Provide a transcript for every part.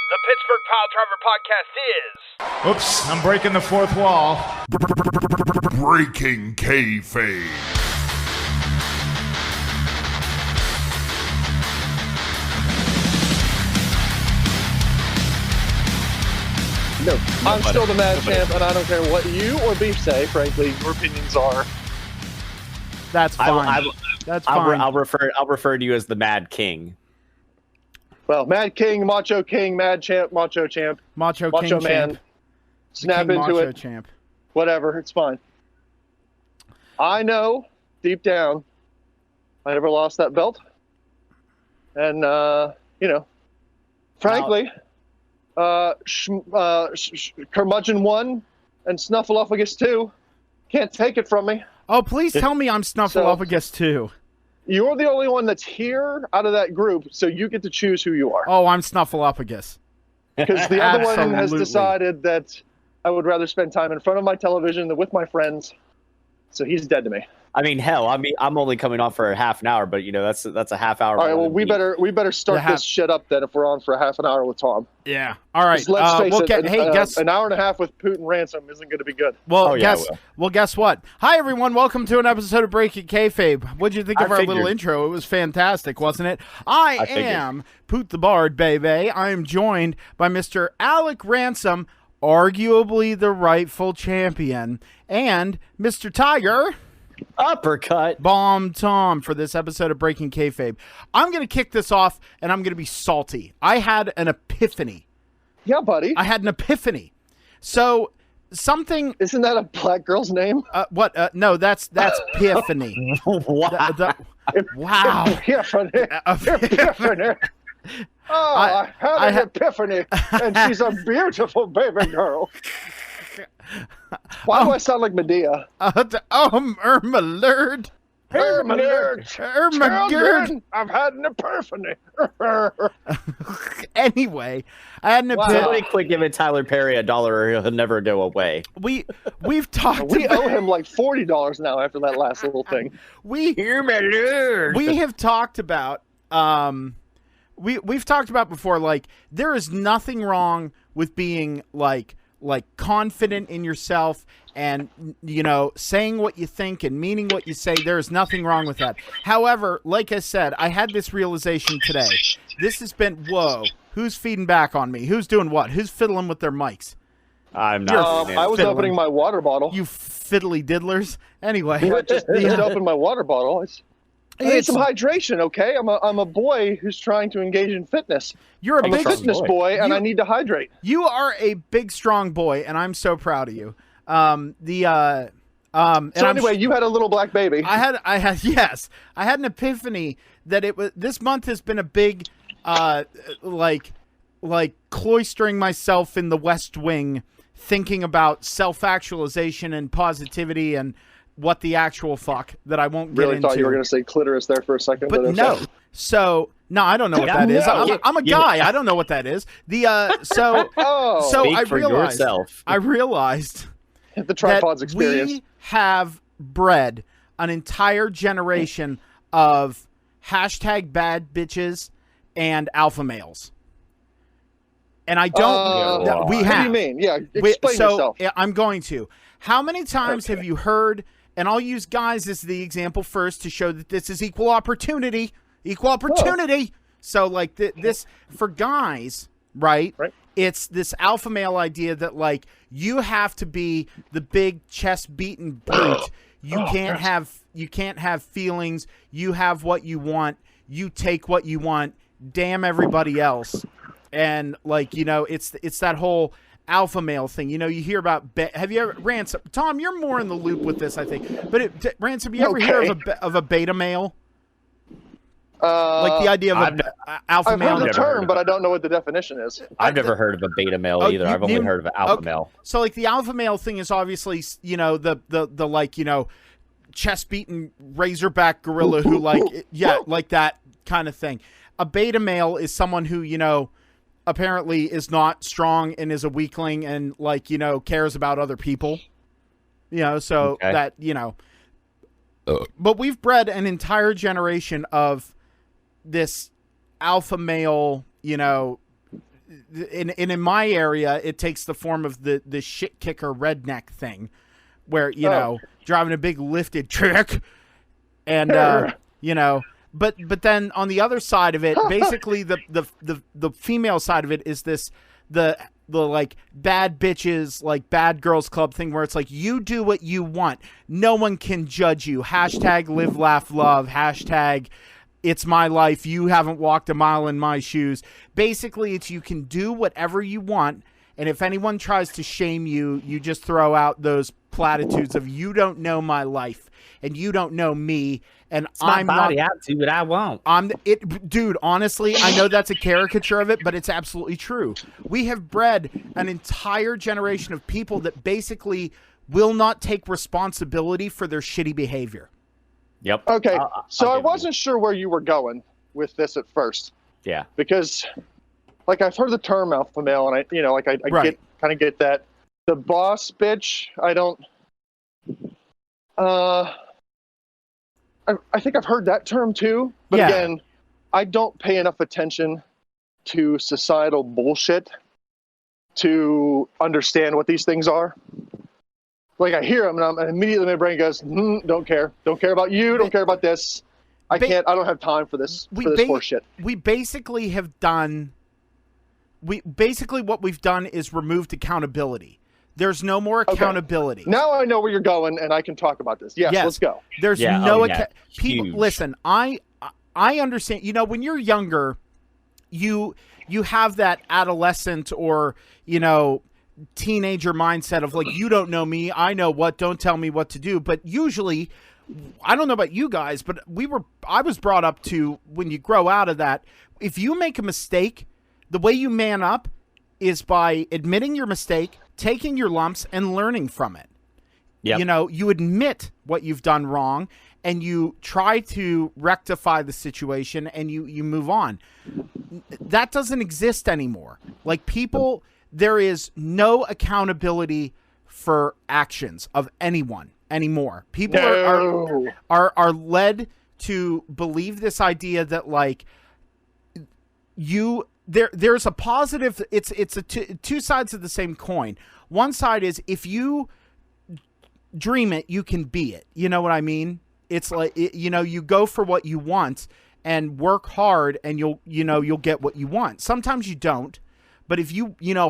The Pittsburgh Piledriver podcast is... Oops, I'm breaking the fourth wall. Breaking Kayfabe. No, I'm still the mad champ, and I don't care what you or Beef say. Frankly, your opinions are. That's fine. That's fine. I'll refer to you as the Mad King. Well, Mad King, Macho King, Mad Champ, Macho Champ, Macho Man. champ. Snap King into Macho it. Champ. Whatever, it's fine. I know deep down, I never lost that belt, and frankly, Curmudgeon 1 and Snuffleupagus 2 can't take it from me. Oh, please tell me I'm Snuffleupagus too. You're the only one that's here out of that group, so you get to choose who you are. Oh, I'm Snuffleupagus. Because the other one has Absolutely. decided that I would rather spend time in front of my television than with my friends, so he's dead to me. I mean, hell, I'm only coming on for a half an hour, but that's a half hour. All right, well, we better start this shit up then if we're on for a half an hour with Tom. Yeah. All right. Let's face it. Guess an hour and a half with Putin Ransom isn't going to be good. Well, guess what? Hi, everyone. Welcome to an episode of Breaking Kayfabe. What'd you think of our little intro? It was fantastic, wasn't it? I am Poot the Bard, baby. I am joined by Mr. Alec Ransom, arguably the rightful champion, and Mr. Tiger... Uppercut. Bomb Tom for this episode of Breaking Kayfabe. I'm going to kick this off, and I'm going to be salty. I had an epiphany. Yeah, buddy. I had an epiphany. So something... Isn't that a black girl's name? What? No, that's Epiphany. Wow. Wow. Epiphany. Oh, I had an epiphany, and she's a beautiful baby girl. Why do I sound like Medea? Irma Lurd. Irma Lurd. Children, I've had an epiphany. Anyway, I had an epiphany. Somebody quit giving Tyler Perry $1 or he'll never go away. We've talked. We owe him like $40 now after that last little thing. Irma Lurd. We have talked about. We've talked about before. Like, there is nothing wrong with being like confident in yourself and, saying what you think and meaning what you say. There is nothing wrong with that. However, like I said, I had this realization today. This has been, whoa, who's feeding back on me? Who's doing what? Who's fiddling with their mics? I'm not. I was opening my water bottle. You fiddly diddlers. Anyway. I just opened my water bottle. I need some hydration, okay? I'm a boy who's trying to engage in fitness. You're a I'm big a fitness boy, and I need to hydrate. You are a big, strong boy, and I'm so proud of you. So anyway, you had a little black baby. I had an epiphany that this month has been a big, like cloistering myself in the West Wing, thinking about self-actualization and positivity and what the actual fuck that I won't get into. Really thought you were going to say clitoris there for a second. But okay. no. So, no, I don't know what that is. I'm a guy. I don't know what that is. So I realized the tripods that experience. We have bred an entire generation of hashtag bad bitches and alpha males. And I don't... we have. What do you mean? Yeah, explain yourself. I'm going to. How many times have you heard... And I'll use guys as the example first to show that this is equal opportunity. Equal opportunity. Oh. So, like, this, for guys, right? It's this alpha male idea that, like, you have to be the big chest-beaten brute. You can't have feelings. You have what you want. You take what you want. Damn everybody else. And, like, it's that whole... alpha male thing. You hear about have you ever Ransom? Tom, you're more in the loop with this, I think. But Ransom, you ever hear of a beta male? Like the idea of alpha male. I've heard the term, but I don't know what the definition is. I've never heard of a beta male either. I've only heard of an alpha male. So, like, the alpha male thing is obviously, the like, chest beaten razorback gorilla who like that kind of thing. A beta male is someone who apparently is not strong and is a weakling and cares about other people. So okay. That but we've bred an entire generation of this alpha male, in my area, it takes the form of the shit kicker redneck thing, where driving a big lifted truck, and but then on the other side of it, basically the female side of it is the like bad bitches, like bad girls club thing, where it's like, you do what you want, no one can judge you. Hashtag live, laugh, love. Hashtag it's my life. You haven't walked a mile in my shoes. Basically, it's you can do whatever you want, and if anyone tries to shame you, you just throw out those platitudes of, you don't know my life and you don't know me, and I'm not out to, but I won't. Dude, honestly, I know that's a caricature of it, but it's absolutely true. We have bred an entire generation of people that basically will not take responsibility for their shitty behavior. Yep. Okay, so I wasn't sure where you were going with this at first. Yeah. Because, like, I've heard the term alpha male, and I Right. get that. The boss bitch, I don't. I think I've heard that term too, but again, I don't pay enough attention to societal bullshit to understand what these things are. Like, I hear them, and immediately my brain goes, don't care about you, don't care about this. I don't have time for this horse shit. We basically have done. What we've done is removed accountability. There's no more accountability. Okay. Now I know where you're going, and I can talk about this. Yes. Let's go. There's people. Listen, I understand. When you're younger, you have that adolescent or teenager mindset of like, you don't know me, I know what. Don't tell me what to do. But usually, I don't know about you guys, but I was brought up to, when you grow out of that, if you make a mistake, the way you man up is by admitting your mistake, taking your lumps, and learning from it. Yep. You admit what you've done wrong, and you try to rectify the situation, and you move on. That doesn't exist anymore. Like, people, there is no accountability for actions of anyone anymore. People are led to believe this idea that, like, there's a positive. It's two sides of the same coin. One side is, if you dream it, you can be it. You know what I mean? It's like, you go for what you want and work hard, and you'll get what you want. Sometimes you don't, but if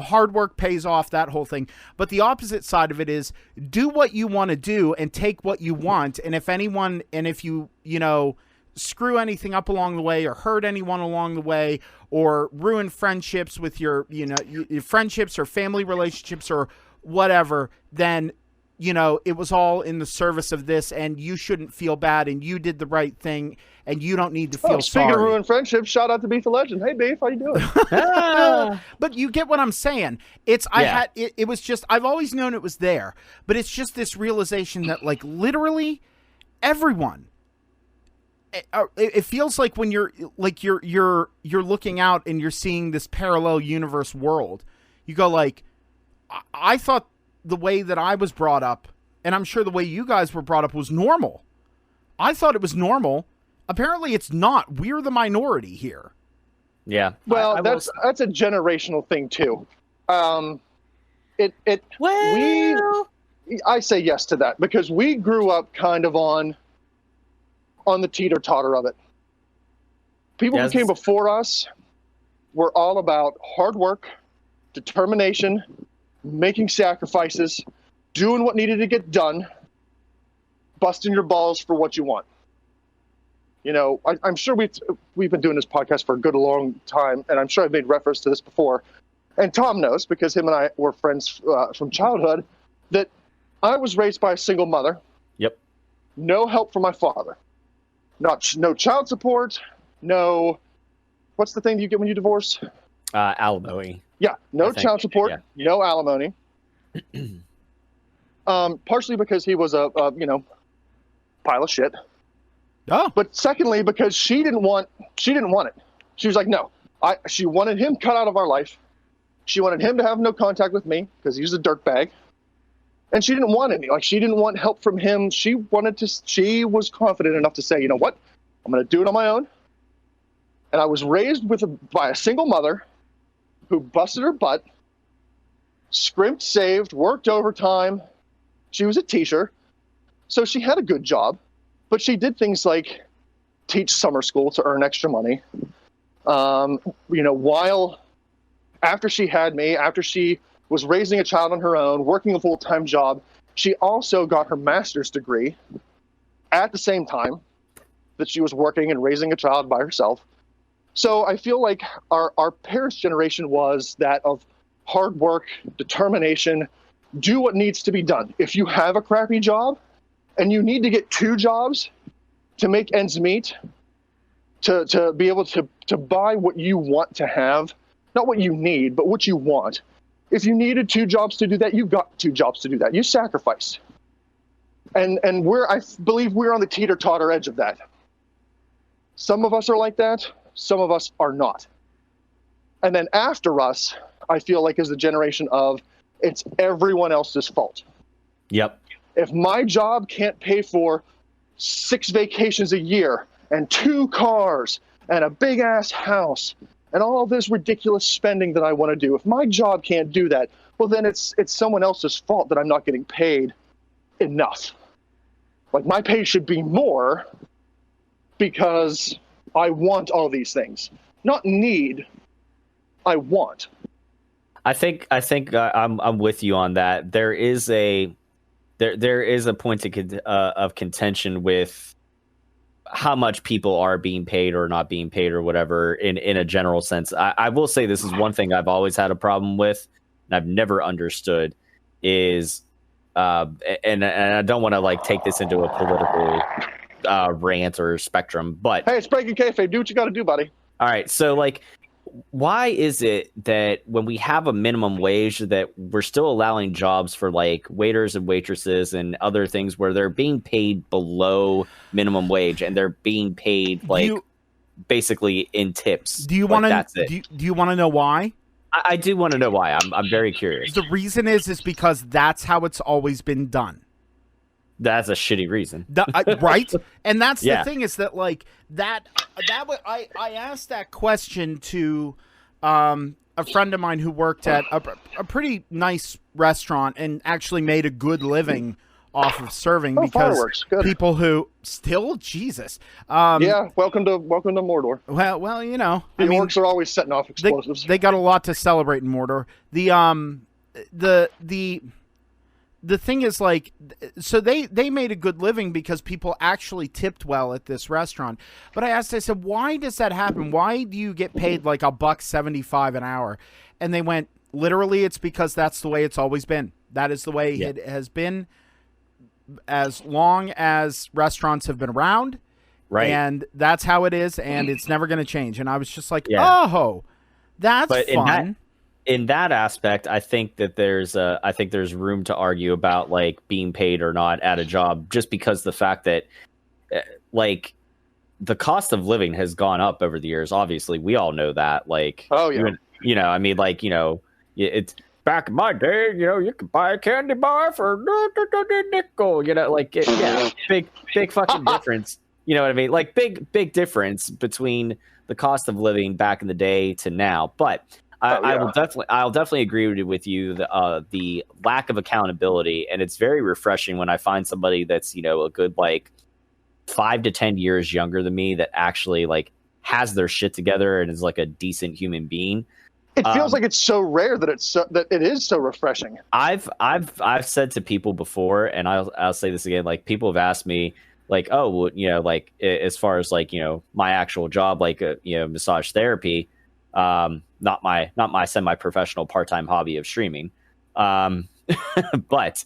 hard work pays off, that whole thing. But the opposite side of it is, do what you want to do and take what you want. And if you screw anything up along the way, or hurt anyone along the way, or ruin friendships with your friendships or family relationships or whatever, then it was all in the service of this, and you shouldn't feel bad, and you did the right thing, and you don't need to feel sorry. Speaking of ruined friendships, shout out to Beef the Legend. Hey, Beef, how you doing? But you get what I'm saying. It was just, I've always known it was there, but it's just this realization that, like, literally everyone, it feels like when you're looking out and you're seeing this parallel universe world, you go like, I thought the way that I was brought up, and I'm sure the way you guys were brought up, was normal. I thought it was normal. Apparently it's not. We're the minority here. Yeah. Well, that's a generational thing too. I say yes to that, because we grew up kind of on the teeter-totter of it. People who came before us were all about hard work, determination, making sacrifices, doing what needed to get done, busting your balls for what you want. I'm sure we've been doing this podcast for a good long time, and I'm sure I've made reference to this before. And Tom knows, because him and I were friends from childhood, that I was raised by a single mother. Yep. No help from my father. No child support. No, what's the thing you get when you divorce? Alimony. Yeah, no child support. Yeah. No alimony. Partially because he was a pile of shit. Oh. But secondly, because she didn't want it. She was like, no. She wanted him cut out of our life. She wanted him to have no contact with me because he was a dirtbag. And she didn't want any. Like, she didn't want help from him. She was confident enough to say, you know what? I'm going to do it on my own. And I was raised by a single mother who busted her butt, scrimped, saved, worked overtime. She was a teacher, so she had a good job, but she did things like teach summer school to earn extra money. While after she had me, after she was raising a child on her own, working a full-time job, she also got her master's degree at the same time that she was working and raising a child by herself. So I feel like our parents' generation was that of hard work, determination, do what needs to be done. If you have a crappy job and you need to get 2 jobs to make ends meet, to be able to buy what you want to have, not what you need, but what you want. If you needed 2 jobs to do that, you got 2 jobs to do that. You sacrificed. And I believe we're on the teeter-totter edge of that. Some of us are like that. Some of us are not. And then after us, I feel like is the generation of it's everyone else's fault. Yep. If my job can't pay for 6 vacations a year and 2 cars and a big ass house and all this ridiculous spending that I want to do, if my job can't do that, well, then it's someone else's fault that I'm not getting paid enough. Like, my pay should be more because I want all these things. Not need, I want. I think I'm with you on that. There is a point of contention with how much people are being paid or not being paid or whatever in a general sense. I will say this is one thing I've always had a problem with and I've never understood is and I don't want to like take this into a political rant or spectrum, but hey, it's breaking kayfabe. Do what you got to do, buddy. All right, so like, why is it that when we have a minimum wage that we're still allowing jobs for like waiters and waitresses and other things where they're being paid below minimum wage and they're being paid like basically in tips? Do you want to? Do you want to know why? I do want to know why. I'm very curious. The reason is because that's how it's always been done. That's a shitty reason, right? And that's the thing is that like I asked that question to a friend of mine who worked at a pretty nice restaurant and actually made a good living off of serving because people who still Jesus. Welcome to Mordor. Well, you know, the orcs are always setting off explosives. They got a lot to celebrate in Mordor. The thing is, like, so they made a good living because people actually tipped well at this restaurant. But I said, why does that happen? Why do you get paid like $1.75 an hour? And they went, literally, it's because that's the way it's always been. That is the way it has been as long as restaurants have been around. Right. And that's how it is, and it's never going to change. And I was just like, oh, that's fun. In that aspect, I think that there's room to argue about like being paid or not at a job, just because the fact that like the cost of living has gone up over the years. Obviously, we all know that. Like, I mean, like, it's back in my day, you could buy a candy bar for a nickel. Big fucking difference. You know what I mean? Like big difference between the cost of living back in the day to now, but. I'll definitely agree with you. The lack of accountability, and it's very refreshing when I find somebody that's a good like 5 to 10 years younger than me that actually like has their shit together and is like a decent human being. It feels like it's so rare that it is so refreshing. I've said to people before, and I'll say this again. Like people have asked me, like, oh, well, like as far as like my actual job, like massage therapy. Not my semi-professional part-time hobby of streaming. But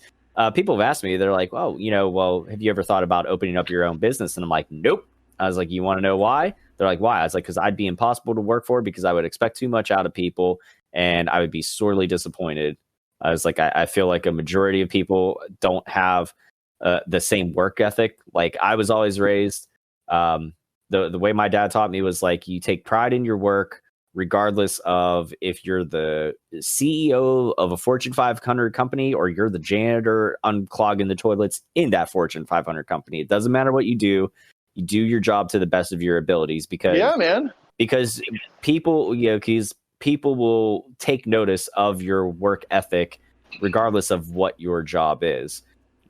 people have asked me, they're like, oh, well, have you ever thought about opening up your own business? And I'm like, nope. I was like, you want to know why? They're like, why? I was like, because I'd be impossible to work for because I would expect too much out of people and I would be sorely disappointed. I was like, I feel like a majority of people don't have the same work ethic. Like I was always raised. The way my dad taught me was like, you take pride in your work, regardless of if you're the CEO of a Fortune 500 company or you're the janitor unclogging the toilets in that Fortune 500 company. It doesn't matter what you do your job to the best of your abilities because people, because people will take notice of your work ethic regardless of what your job is.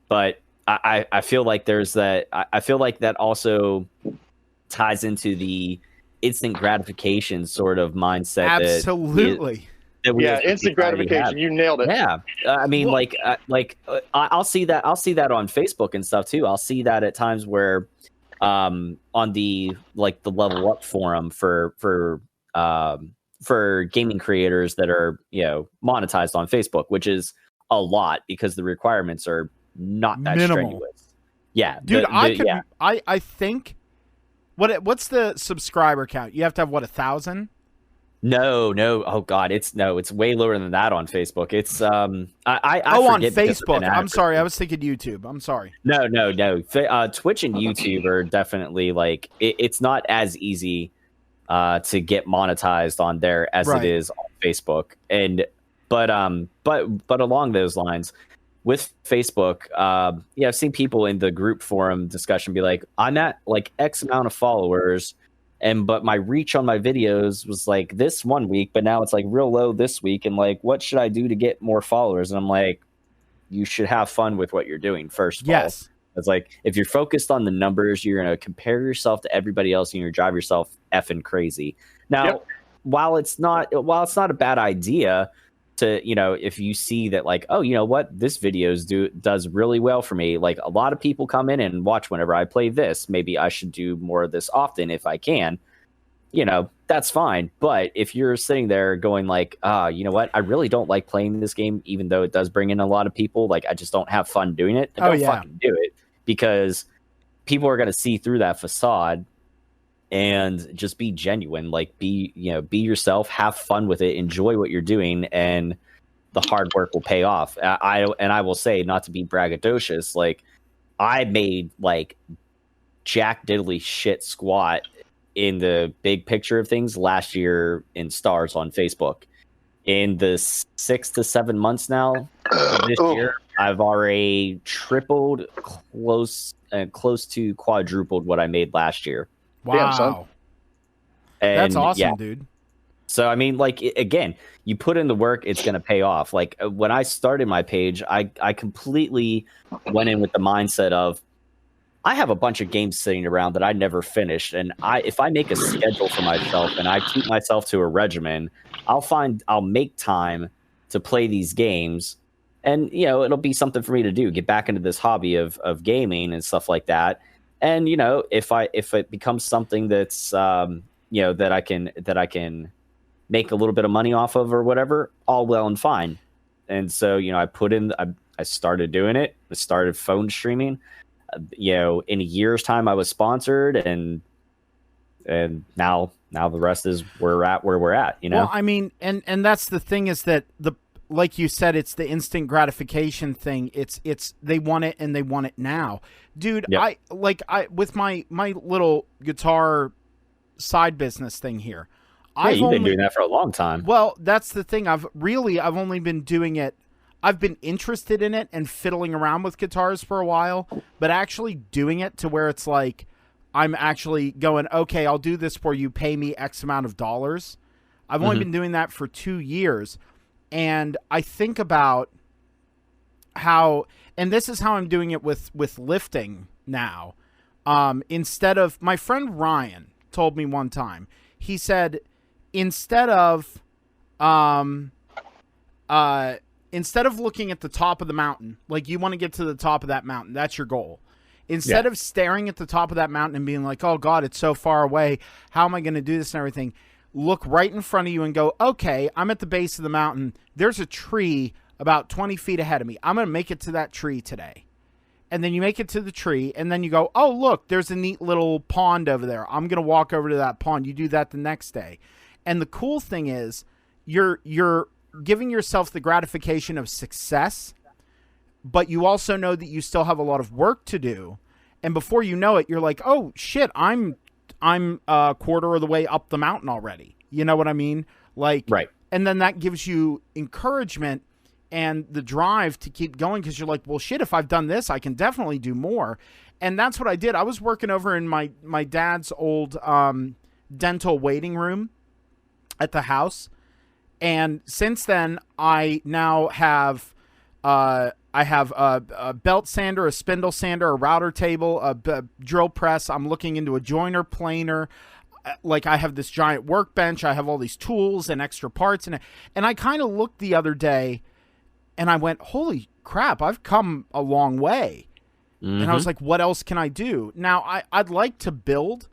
But I feel like there's that. I feel like that also ties into the instant gratification sort of mindset. Absolutely. That instant gratification. have. You nailed it. Yeah, I mean, I'll see that. I'll see that on Facebook and stuff too. I'll see that at times where, on the the Level Up forum for gaming creators that are monetized on Facebook, which is a lot because the requirements are not that minimal. strenuous. Yeah, dude, I think what's the subscriber count? You have to have 1,000? No. Oh God, it's way lower than that on Facebook. It's I on Facebook. I'm sorry, I was thinking YouTube. I'm sorry. No. Twitch and YouTube are definitely it's not as easy to get monetized on there as it is on Facebook. And but along those lines, with Facebook, I've seen people in the group forum discussion be like, I'm at X amount of followers, but my reach on my videos was this one week, but now it's real low this week, and what should I do to get more followers? And I'm like, you should have fun with what you're doing first of all. It's if you're focused on the numbers, you're gonna compare yourself to everybody else, and you're gonna drive yourself effing crazy. Now, while it's not a bad idea to, if you see that oh, you know what, this does really well for me. A lot of people come in and watch whenever I play this. Maybe I should do more of this often if I can. That's fine. But if you're sitting there going you know what, I really don't like playing this game, even though it does bring in a lot of people. I just don't have fun doing it. Then don't fucking do it, because people are going to see through that facade. And just be genuine, be yourself, have fun with it, enjoy what you're doing, and the hard work will pay off. I will say, not to be braggadocious, I made jack diddly shit squat in the big picture of things last year in stars on Facebook. In the 6 to 7 months now of this year, I've already tripled, close to quadrupled what I made last year. Wow. And that's awesome, dude. So, I mean, again, you put in the work, it's going to pay off. When I started my page, I completely went in with the mindset of, I have a bunch of games sitting around that I never finished. And if I make a schedule for myself and I keep myself to a regimen, I'll make time to play these games. And, it'll be something for me to do, get back into this hobby of gaming and stuff like that. And if it becomes something that's that I can make a little bit of money off of or whatever, all well and fine. And so I started doing it. I started phone streaming. In a year's time, I was sponsored, and now the rest is where we're at. Well, I mean, and that's the thing, is that like you said, it's the instant gratification thing. It's they want it, and they want it now, dude. Yep. I with my little guitar side business thing here. Yeah, you've been doing that for a long time. Well, that's the thing. I've only been doing it. I've been interested in it and fiddling around with guitars for a while, but actually doing it to where it's I'm actually going, okay, I'll do this for you, pay me X amount of dollars. I've only been doing that for 2 years. And I think about how, and this is how I'm doing it with lifting now. Instead of, my friend Ryan told me one time, he said, instead of looking at the top of the mountain, you want to get to the top of that mountain, that's your goal. Instead of staring at the top of that mountain and being like, oh God, it's so far away, how am I going to do this and everything? Look right in front of you and go, okay, I'm at the base of the mountain. There's a tree about 20 feet ahead of me. I'm going to make it to that tree today. And then you make it to the tree, and then you go, oh, look, there's a neat little pond over there. I'm going to walk over to that pond. You do that the next day. And the cool thing is you're giving yourself the gratification of success, but you also know that you still have a lot of work to do. And before you know it, you're like, oh, shit, I'm a quarter of the way up the mountain already. You know what I mean? Right. And then that gives you encouragement and the drive to keep going, because you're like, well, shit, if I've done this, I can definitely do more. And that's what I did. I was working over in my dad's old dental waiting room at the house, And since then, I now have a belt sander, a spindle sander, a router table, a drill press. I'm looking into a joiner, planer. Like, I have this giant workbench. I have all these tools and extra parts. And I kind of looked the other day, and I went, holy crap, I've come a long way. Mm-hmm. And I was like, what else can I do? Now, I'd like to build,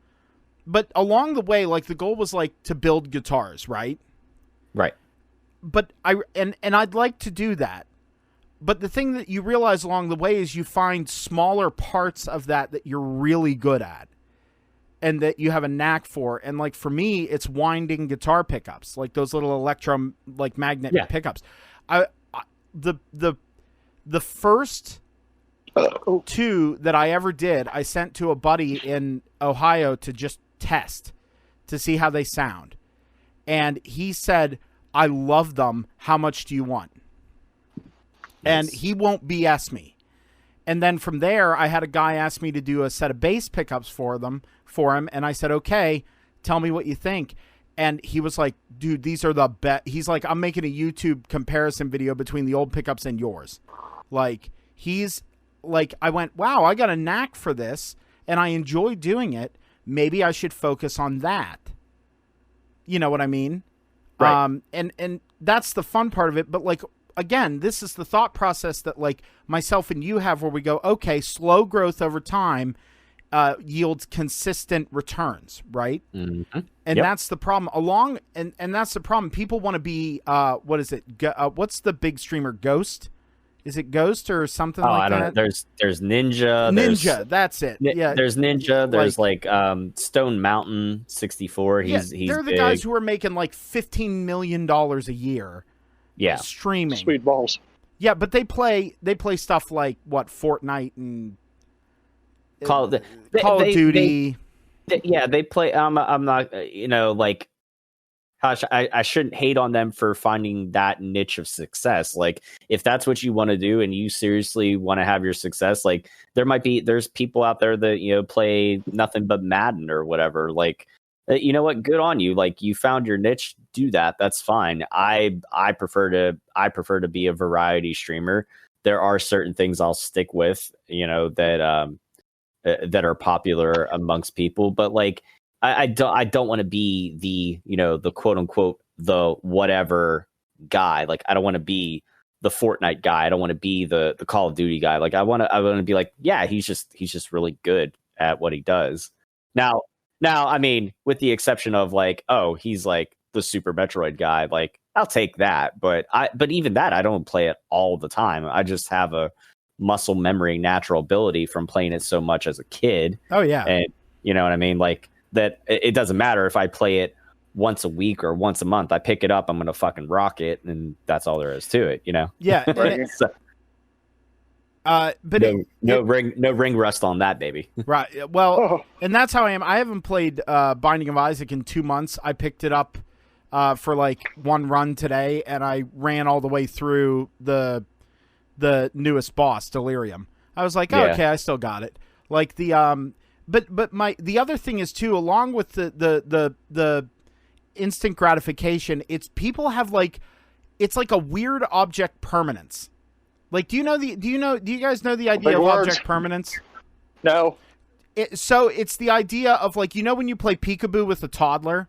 but along the way, like, the goal was, like, to build guitars, right? Right. But I'd like to do that. But the thing that you realize along the way is you find smaller parts of that you're really good at and that you have a knack for. And, like, for me, it's winding guitar pickups, like those little magnet pickups. The first two that I ever did, I sent to a buddy in Ohio to just test to see how they sound. And he said, I love them. How much do you want? And he won't BS me. And then from there, I had a guy ask me to do a set of bass pickups for him. And I said, okay, tell me what you think. And he was like, dude, these are the best. He's like, I'm making a YouTube comparison video between the old pickups and yours. Like, he's like, I went, wow, I got a knack for this and I enjoy doing it. Maybe I should focus on that. You know what I mean? Right. And that's the fun part of it. But, like, again, this is the thought process that, like, myself and you have, where we go, okay, slow growth over time yields consistent returns, right? Mm-hmm. And that's the problem. And that's the problem. People want to be, what is it? What's the big streamer? Ghost? Is it Ghost or something like that? I don't know. There's Ninja. Ninja, that's it. Yeah. There's Ninja. There's like Stone Mountain 64. He's they're the big guys who are making like $15 million a year. Yeah. Streaming. Sweet balls. Yeah, but they play stuff like what, Fortnite and Call of Duty. They play. I'm not. Like, gosh, I shouldn't hate on them for finding that niche of success. Like, if that's what you want to do and you seriously want to have your success, like, there's people out there that play nothing but Madden or whatever. Like, you know what? Good on you. Like, you found your niche. Do that. That's fine. I prefer to be a variety streamer. There are certain things I'll stick with, that are popular amongst people, but, like, I don't want to be the quote unquote the whatever guy. Like, I don't want to be the Fortnite guy. I don't want to be the Call of Duty guy. Like, I want to be like, yeah, he's just really good at what he does. Now, I mean, with the exception of, like, oh, he's like the Super Metroid guy, like, I'll take that. But even that, I don't play it all the time. I just have a muscle memory, natural ability from playing it so much as a kid. Oh yeah. And you know what I mean? Like, that it doesn't matter if I play it once a week or once a month. I pick it up, I'm going to fucking rock it. And that's all there is to it, Yeah. Right. But no ring rust on that, baby. Right. Well, and that's how I am. I haven't played Binding of Isaac in 2 months. I picked it up for like one run today, and I ran all the way through the newest boss, Delirium. I was like, okay, I still got it. Like, the but the other thing is too, along with the instant gratification, it's people have, like, it's like a weird object permanence. Like, do you guys know the idea of object permanence? No. So it's the idea of, like, when you play peekaboo with a toddler?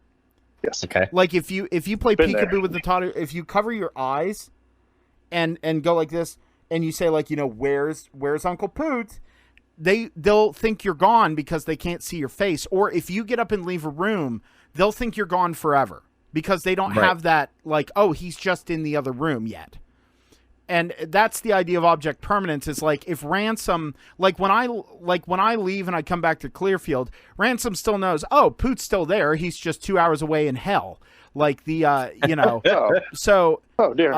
Yes. Okay. Like, if you play peekaboo with the toddler, if you cover your eyes and go like this, and you say, like, where's Uncle Poot? They'll think you're gone because they can't see your face. Or if you get up and leave a room, they'll think you're gone forever because they don't have that, like, oh, he's just in the other room yet. And that's the idea of object permanence, is like, if Ransom, like when I leave and I come back to Clearfield, Ransom still knows, oh, Poot's still there. He's just 2 hours away in hell. Like, so, oh dear.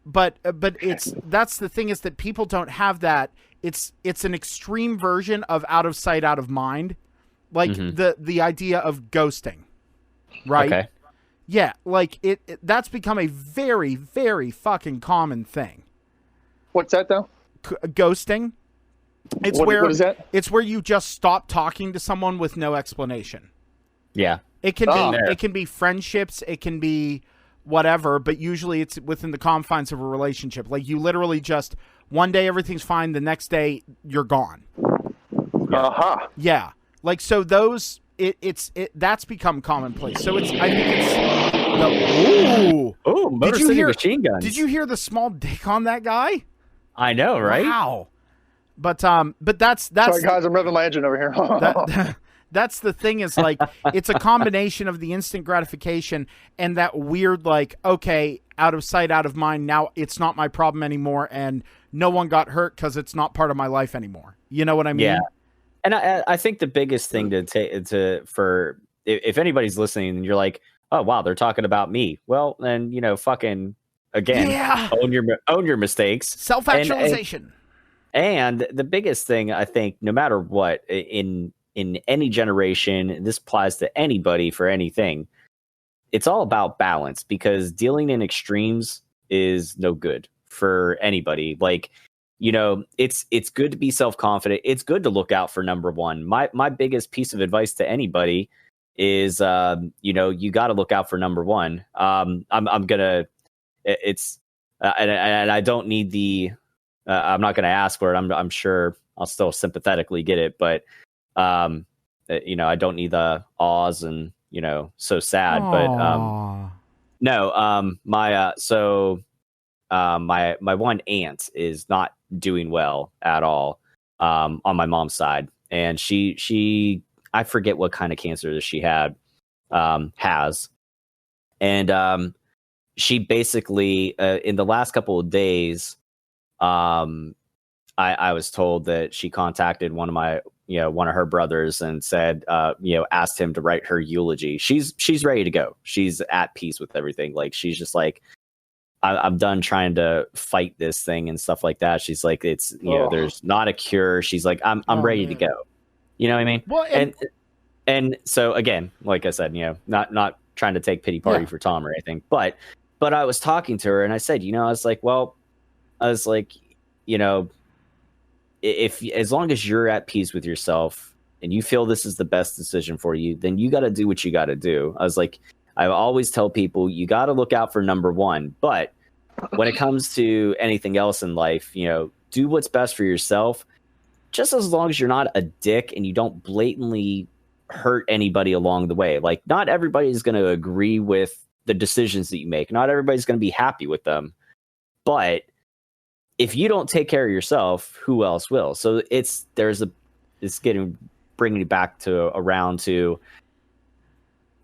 But that's the thing, is that people don't have that. It's an extreme version of out of sight, out of mind. Like the idea of ghosting, right? Okay. Yeah, like that's become a very, very fucking common thing. What's that though? Ghosting. It's what is that? It's where you just stop talking to someone with no explanation. Yeah. It can be friendships, it can be whatever, but usually it's within the confines of a relationship. Like, you literally just, one day everything's fine, the next day you're gone. Uh-huh. Yeah. Like, so those, that's become commonplace. So it's, I think it's, Motor City Machine Guns. Did you hear the small dick on that guy? I know, right? Wow. But that's Sorry, guys, I'm revving my engine over here. That's the thing, is like, it's a combination of the instant gratification and that weird, like, okay, out of sight, out of mind. Now it's not my problem anymore, and no one got hurt because it's not part of my life anymore. You know what I mean? Yeah. And I think the biggest thing for if anybody's listening and you're like, oh wow, they're talking about me. Well, then, you know, fucking again, own your mistakes, self-actualization. And the biggest thing, I think, no matter what, in any generation, this applies to anybody for anything, it's all about balance, because dealing in extremes is no good for anybody. Like, you know, it's good to be self-confident. It's good to look out for number one. My biggest piece of advice to anybody is, you know, you got to look out for number one. And I don't need the, I'm not going to ask for it. I'm sure I'll still sympathetically get it, but, you know, I don't need the awes and, you know, so sad. Aww. But my one aunt is not doing well at all, on my mom's side. And she, I forget what kind of cancer that she has. And, she basically, in the last couple of days, I was told that she contacted one of her brothers and said, asked him to write her eulogy. She's ready to go. She's at peace with everything. Like, she's just like, I'm done trying to fight this thing and stuff like that. She's like, it's, there's not a cure. She's like, I'm ready to go. You know what I mean? Well, and so again, like I said, not trying to take pity party for Tom or anything, but I was talking to her and I said, if as long as you're at peace with yourself and you feel this is the best decision for you, then you got to do what you got to do. I was like, I always tell people, you got to look out for number one. But when it comes to anything else in life, do what's best for yourself, just as long as you're not a dick and you don't blatantly hurt anybody along the way. Like, not everybody is going to agree with the decisions that you make. Not everybody's going to be happy with them. But if you don't take care of yourself, who else will? So bringing it back around to,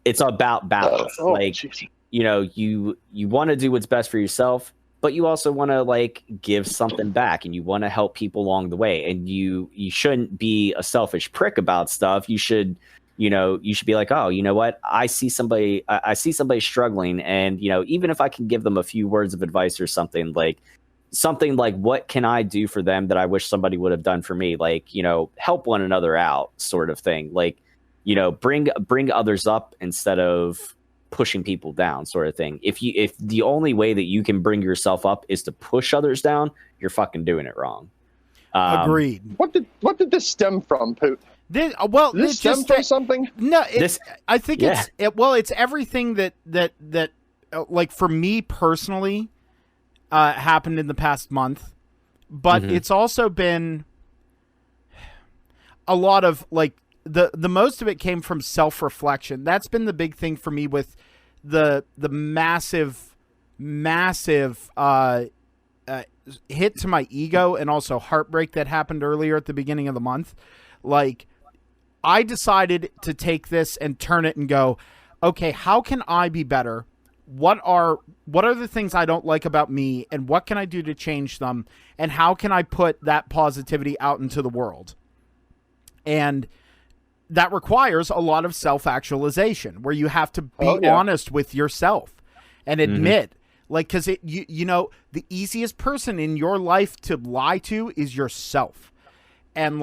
it's about balance. You want to do what's best for yourself, but you also want to give something back, and you want to help people along the way. And you shouldn't be a selfish prick about stuff. You should be like, oh, you know what? I see somebody struggling, and even if I can give them a few words of advice or something like, what can I do for them that I wish somebody would have done for me? Help one another out, sort of thing. Bring others up instead of pushing people down, sort of thing. If the only way that you can bring yourself up is to push others down, you're fucking doing it wrong. Agreed. What did this stem from, Poot? Did this stem from something? No, I think it's everything that for me personally, happened in the past month, but it's also been a lot of the most of it came from self-reflection. That's been the big thing for me with the massive hit to my ego and also heartbreak that happened earlier at the beginning of the month. I decided to take this and turn it and go, okay, how can I be better? What are the things I don't like about me, and what can I do to change them, and how can I put that positivity out into the world? And that requires a lot of self-actualization, where you have to be honest with yourself and admit, because the easiest person in your life to lie to is yourself. And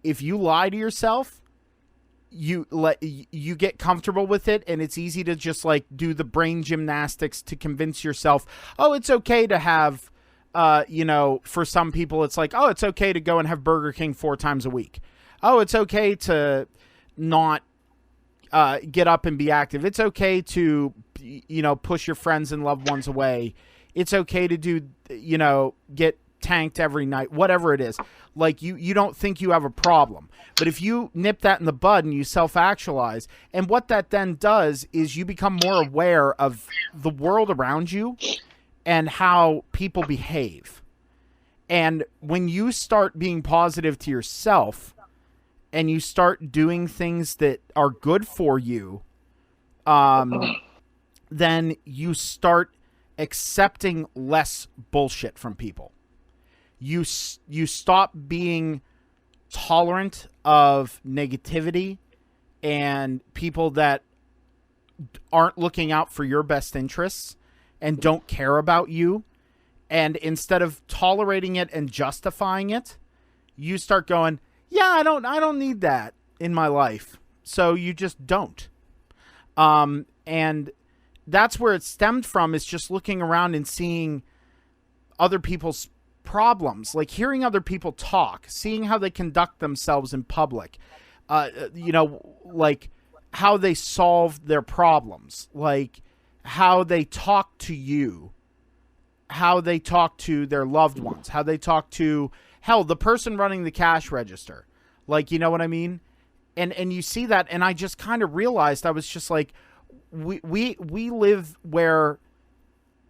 if you lie to yourself, you get comfortable with it, and it's easy to just do the brain gymnastics to convince yourself, oh, it's okay to have, for some people, it's oh, it's okay to go and have Burger King 4 times a week. Oh, it's okay to not get up and be active. It's okay to, push your friends and loved ones away. It's okay to do, get tanked every night, whatever it is. Like you don't think you have a problem. But if you nip that in the bud and you self-actualize, and what that then does is you become more aware of the world around you and how people behave. And when you start being positive to yourself and you start doing things that are good for you, then you start accepting less bullshit from people. You stop being tolerant of negativity and people that aren't looking out for your best interests and don't care about you. And instead of tolerating it and justifying it, you start going, yeah, I don't need that in my life. So you just don't. And that's where it stemmed from, is just looking around and seeing other people's problems, like hearing other people talk, seeing how they conduct themselves in public, like how they solve their problems, like how they talk to you, how they talk to their loved ones, how they talk to, hell, the person running the cash register. Like, you know what I mean? And you see that, and I just kind of realized, I was just like, we live where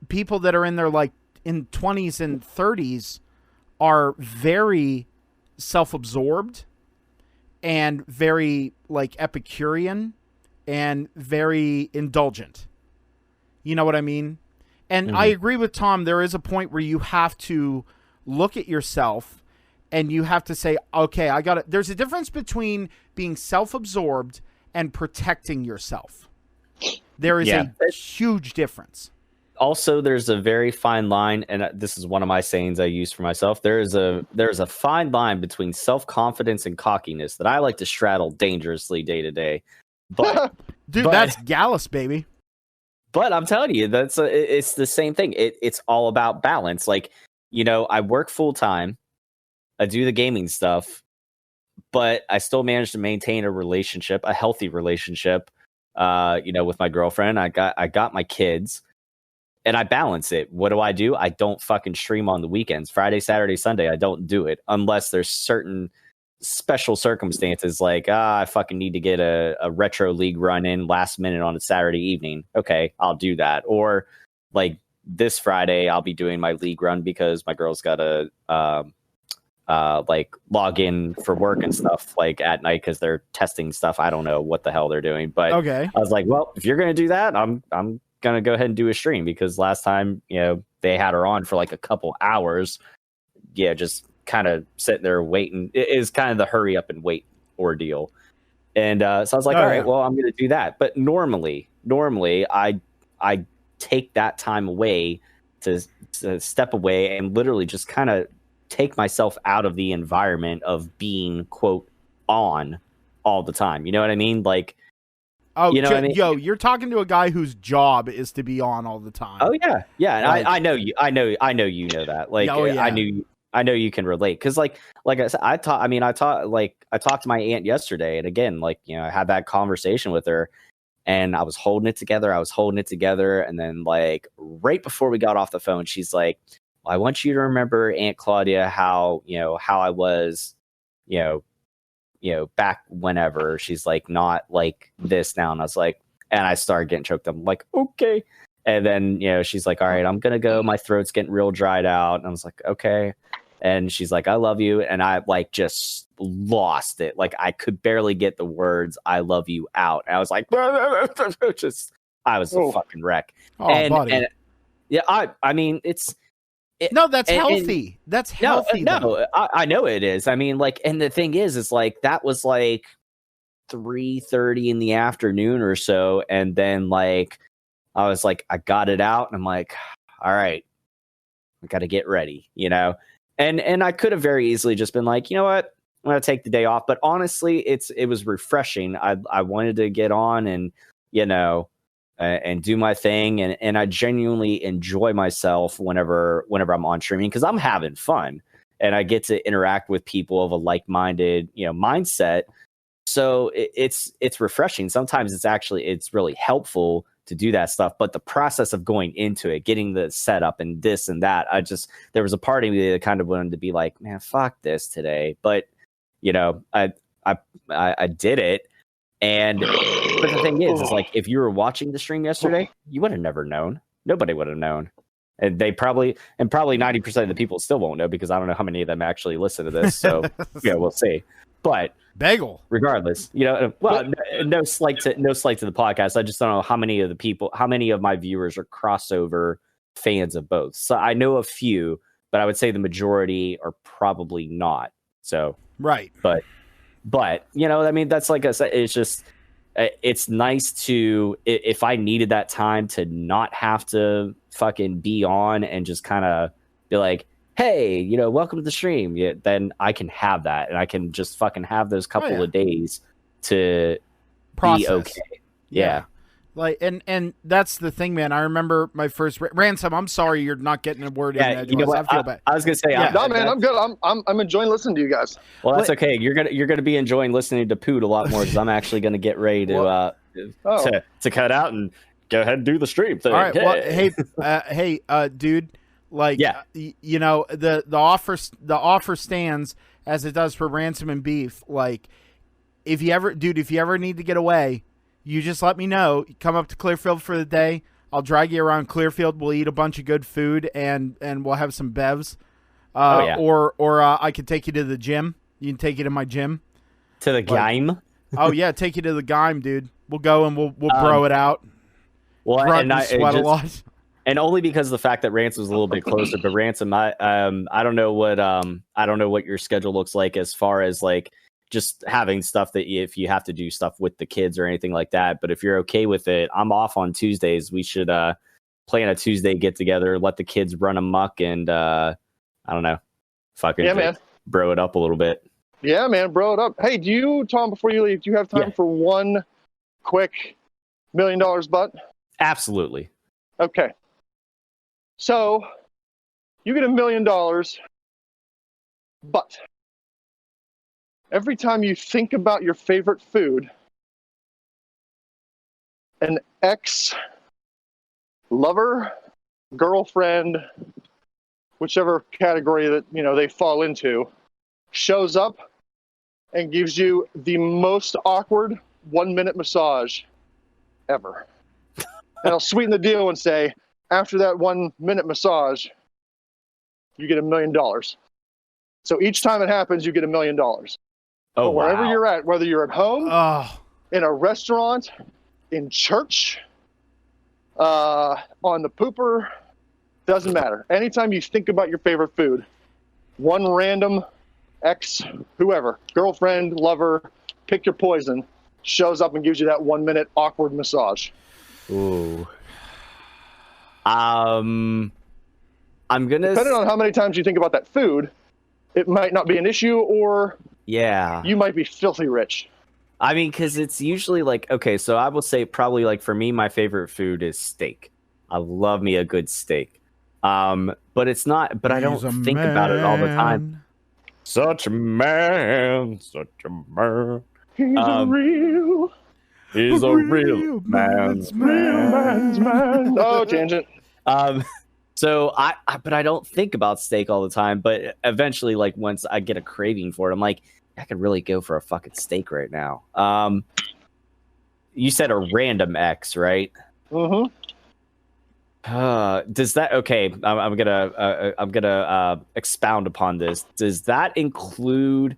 people that are in their in 20s and 30s are very self-absorbed and very Epicurean and very indulgent. You know what I mean? And I agree with Tom. There is a point where you have to look at yourself and you have to say, okay, I got it. There's a difference between being self-absorbed and protecting yourself. There is a huge difference. Also, there's a very fine line, and this is one of my sayings I use for myself. There's a fine line between self-confidence and cockiness that I like to straddle dangerously day to day. But dude, that's Gallus, baby. But I'm telling you, it's the same thing. It's all about balance. Like, I work full time, I do the gaming stuff, but I still manage to maintain a healthy relationship. With my girlfriend. I got my kids. And I balance it. What do? I don't fucking stream on the weekends. Friday, Saturday, Sunday, I don't do it unless there's certain special circumstances like, I fucking need to get a retro league run in last minute on a Saturday evening. Okay, I'll do that. Or like this Friday, I'll be doing my league run because my girl's got to log in for work and stuff at night because they're testing stuff. I don't know what the hell they're doing. But okay. I was like, well, if you're going to do that, I'm gonna go ahead and do a stream, because last time they had her on for a couple hours, just kind of sitting there waiting. It is kind of the hurry up and wait ordeal, and so I was like, all right, well, I'm gonna do that. But normally I take that time away to step away and literally just kind of take myself out of the environment of being quote on all the time. You know what I mean? Oh, what I mean? Yo, you're talking to a guy whose job is to be on all the time. Oh yeah. And I know you. I know you know that. I know you can relate, because like I said, I talked to my aunt yesterday, and again, I had that conversation with her, and I was holding it together. And then right before we got off the phone, she's like, well, I want you to remember, Aunt Claudia, how I was, back whenever. She's like, not like this now. And I was like, and I started getting choked up. I'm like, okay. And then, she's like, all right, I'm going to go. My throat's getting real dried out. And I was like, okay. And she's like, I love you. And I just lost it. I could barely get the words, I love you out. And I was like, I was a fucking wreck. Oh, buddy. And yeah, I mean, it's, no, that's healthy. That's healthy. No, I know it is. I mean, and the thing is that was 3:30 in the afternoon or so, and then I was like, I got it out, and I'm like, all right, I got to get ready, And I could have very easily just been like, you know what, I'm gonna take the day off. But honestly, it was refreshing. I wanted to get on and and do my thing, and I genuinely enjoy myself whenever I'm on streaming, because I'm having fun and I get to interact with people of a like-minded mindset. So it's refreshing. Sometimes it's really helpful to do that stuff. But the process of going into it, getting the setup and this and that, there was a part of me that kind of wanted to be like, man, fuck this today. But you know, I did it. And but the thing is like, if you were watching the stream yesterday, you would have never known. Nobody would have known. And probably 90% of the people still won't know, because I don't know how many of them actually listen to this. So yeah, we'll see. But bagel, regardless, you know, well, no slight to the podcast. I just don't know how many of my viewers are crossover fans of both. So I know a few, but I would say the majority are probably not. So right, but you know, I mean, that's like I said, it's just, it's nice to, if I needed that time to not have to fucking be on and just kind of be like, hey, you know, welcome to the stream. Yeah, then I can have that, and I can just fucking have those couple of days to process. Be okay. Yeah. Like, and that's the thing, man. I remember my first Ransom. I'm sorry you're not getting a word in. You know what? I feel bad. I was gonna say, no, man, I'm good. I'm enjoying listening to you guys. Well, that's okay. You're gonna be enjoying listening to Poot a lot more, because I'm actually gonna get ready to cut out and go ahead and do the stream thing. All right. Well, hey, dude. Like, you know, the offer stands as it does for Ransom and Beef. Like, if you ever need to get away, you just let me know. You come up to Clearfield for the day. I'll drag you around Clearfield. We'll eat a bunch of good food, and we'll have some bevs. Or I could take you to the gym. You can take you to my gym. To the game? Oh yeah, take you to the game, dude. We'll go and we'll bro it out. Well, and sweat a lot. And only because of the fact that Ransom's a little bit closer. But Ransom, I don't know what your schedule looks like as far as like just having stuff that if you have to do stuff with the kids or anything like that. But if you're okay with it, I'm off on Tuesdays. We should plan a Tuesday get together, let the kids run amok, and I don't know, fucking man, bro it up a little bit. Yeah, man, bro it up. Hey, Tom, before you leave, do you have time for one quick $1 million butt? Absolutely. Okay. So you get $1 million, but every time you think about your favorite food, an ex-lover, girlfriend, whichever category that, you know, they fall into, shows up and gives you the most awkward 1-minute massage ever. And I'll sweeten the deal and say, after that 1-minute massage, you get $1 million. So each time it happens, you get $1 million. Oh, wherever you're at, whether you're at home, in a restaurant, in church, on the pooper, doesn't matter. Anytime you think about your favorite food, one random ex, whoever, girlfriend, lover, pick your poison, shows up and gives you that 1-minute awkward massage. Ooh. I'm gonna. Depending on how many times you think about that food, it might not be an issue, or you might be filthy rich. I mean, because it's usually like, okay, so I will say probably like for me, my favorite food is steak. I love me a good steak. But it's not. But I don't think about it all the time. Such a man, such a man. He's a real man's man. Oh, tangent. So but I don't think about steak all the time. But eventually, like once I get a craving for it, I'm like, I could really go for a fucking steak right now. You said a random X, right? Mm-hmm. Does that okay? I'm gonna expound upon this. Does that include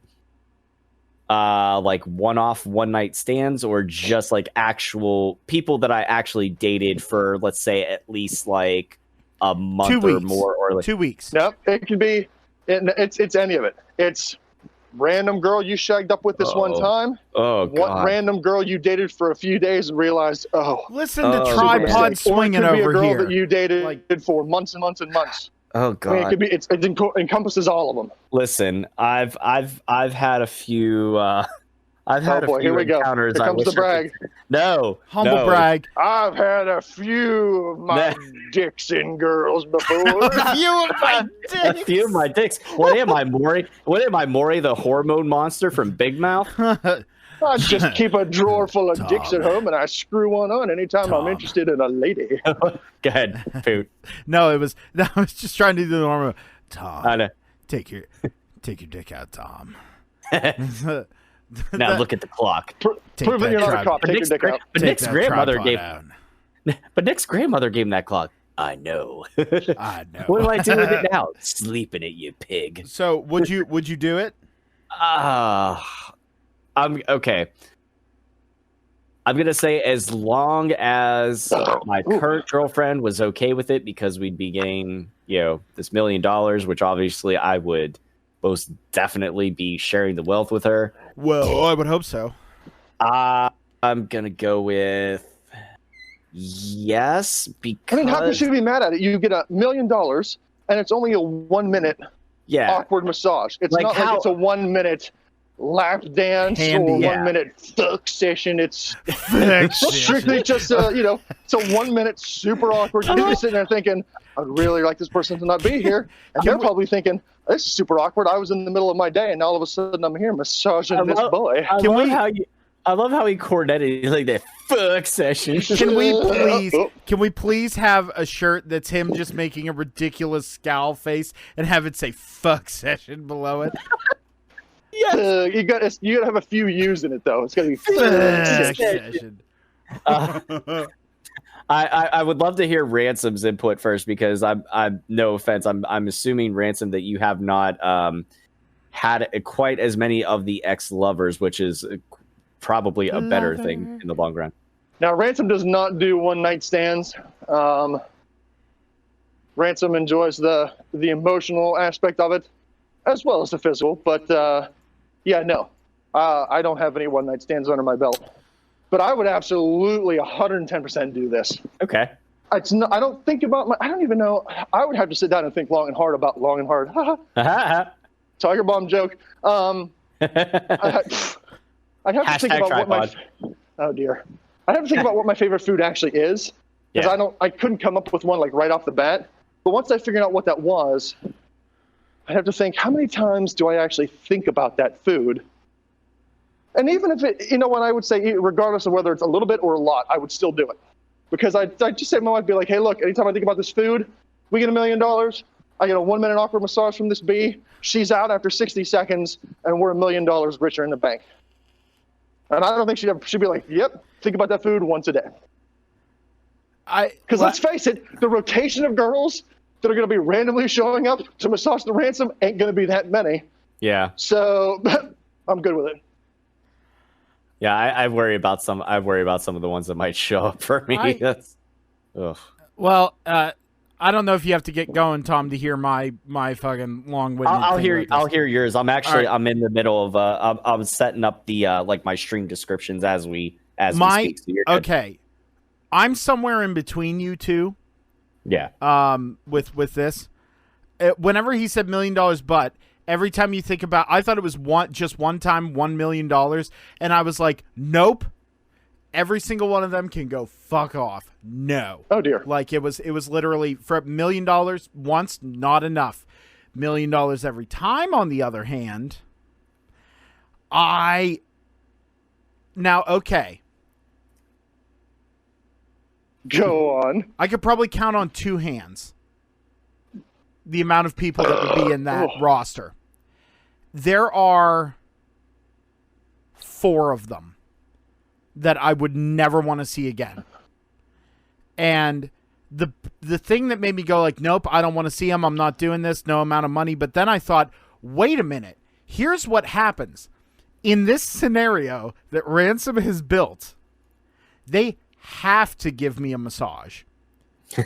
like one-off one-night stands, or just like actual people that I actually dated for, let's say, at least like a month or more, or like 2 weeks? Nope, it could be. It's any of it. It's random girl you shagged up with this one time. Oh, God. What random girl you dated for a few days and realized, listen to tripod swinging over here. Or it could be a girl that you dated for months and months and months. Oh, God. I mean, it could be. It encompasses all of them. Listen, I've had a few. I've had a few here we encounters. Here comes the brag. Humble brag. I've had a few of my dicks in girls before. A few of my dicks. What am I, Maury? What am I, Maury, the hormone monster from Big Mouth? I just keep a drawer full of dicks at home, and I screw one on anytime I'm interested in a lady. Go ahead, Poot. No, I was just trying to do the normal. Tom, I know. take your dick out, Tom. Now look at the clock. Prove that you're not a cop. Take your dick out. But Nick's grandmother gave. out. But Nick's grandmother gave him that clock. I know. I know. What do I do with it now? Sleep in it, you pig. So would you do it? I'm okay. I'm gonna say as long as my current girlfriend was okay with it, because we'd be getting, this $1 million, which obviously I would most definitely be sharing the wealth with her. Well, I would hope so. I'm gonna go with yes, because how could she be mad at it? You get $1 million, and it's only a 1 minute awkward massage. It's not like it's a 1 minute lap dance or 1 minute fuck session. It's strictly just it's a 1 minute super awkward. You're just sitting there thinking, I'd really like this person to not be here, and they're probably thinking, this is super awkward. I was in the middle of my day, and all of a sudden I'm here massaging this boy. I love how he coordinated like that fuck session. Can we please have a shirt that's him just making a ridiculous scowl face and have it say "fuck session" below it? Yes. You got to have a few U's in it though. It's got to be fuck session. I would love to hear Ransom's input first, because I'm no offense, I'm assuming, Ransom, that you have not had quite as many of the ex-lovers, which is probably a better thing in the long run. Now, Ransom does not do one night stands. Ransom enjoys the emotional aspect of it as well as the physical, but no, I don't have any one night stands under my belt. But I would absolutely 110% do this. Okay. It's not, I don't think about I don't even know. I would have to sit down and think long and hard about long and hard. Tiger bomb joke. I'd have to think about what oh dear. I'd have to think about what my favorite food actually is. Because I couldn't come up with one like right off the bat. But once I figured out what that was, I'd have to think, how many times do I actually think about that food? And even if it, what I would say, regardless of whether it's a little bit or a lot, I would still do it. Because I'd just say to my wife, be like, hey, look, anytime I think about this food, we get $1 million. I get a 1 minute awkward massage from this bee. She's out after 60 seconds, and we're $1 million richer in the bank. And I don't think she'd be like, yep, think about that food once a day. Because let's face it, the rotation of girls that are going to be randomly showing up to massage the Ransom ain't going to be that many. Yeah. So I'm good with it. Yeah, I worry about some of the ones that might show up for me. Well, I don't know if you have to get going, Tom, to hear my fucking long-winded. I'll hear yours. I'm in the middle of I'm setting up the my stream descriptions as we speak. So okay, I'm somewhere in between you two. Yeah. With this, whenever he said $1 million, but every time you think about, I thought it was just one time $1 million, and I was like, nope. Every single one of them can go fuck off. No. Oh dear. Like it was literally for $1 million once, not enough. $1 million every time. On the other hand, okay. Go on. I could probably count on two hands the amount of people that would be in that roster. There are 4 of them that I would never want to see again. And the thing that made me go like, nope, I don't want to see them. I'm not doing this. No amount of money. But then I thought, wait a minute. Here's what happens. In this scenario that Ransom has built, they have to give me a massage.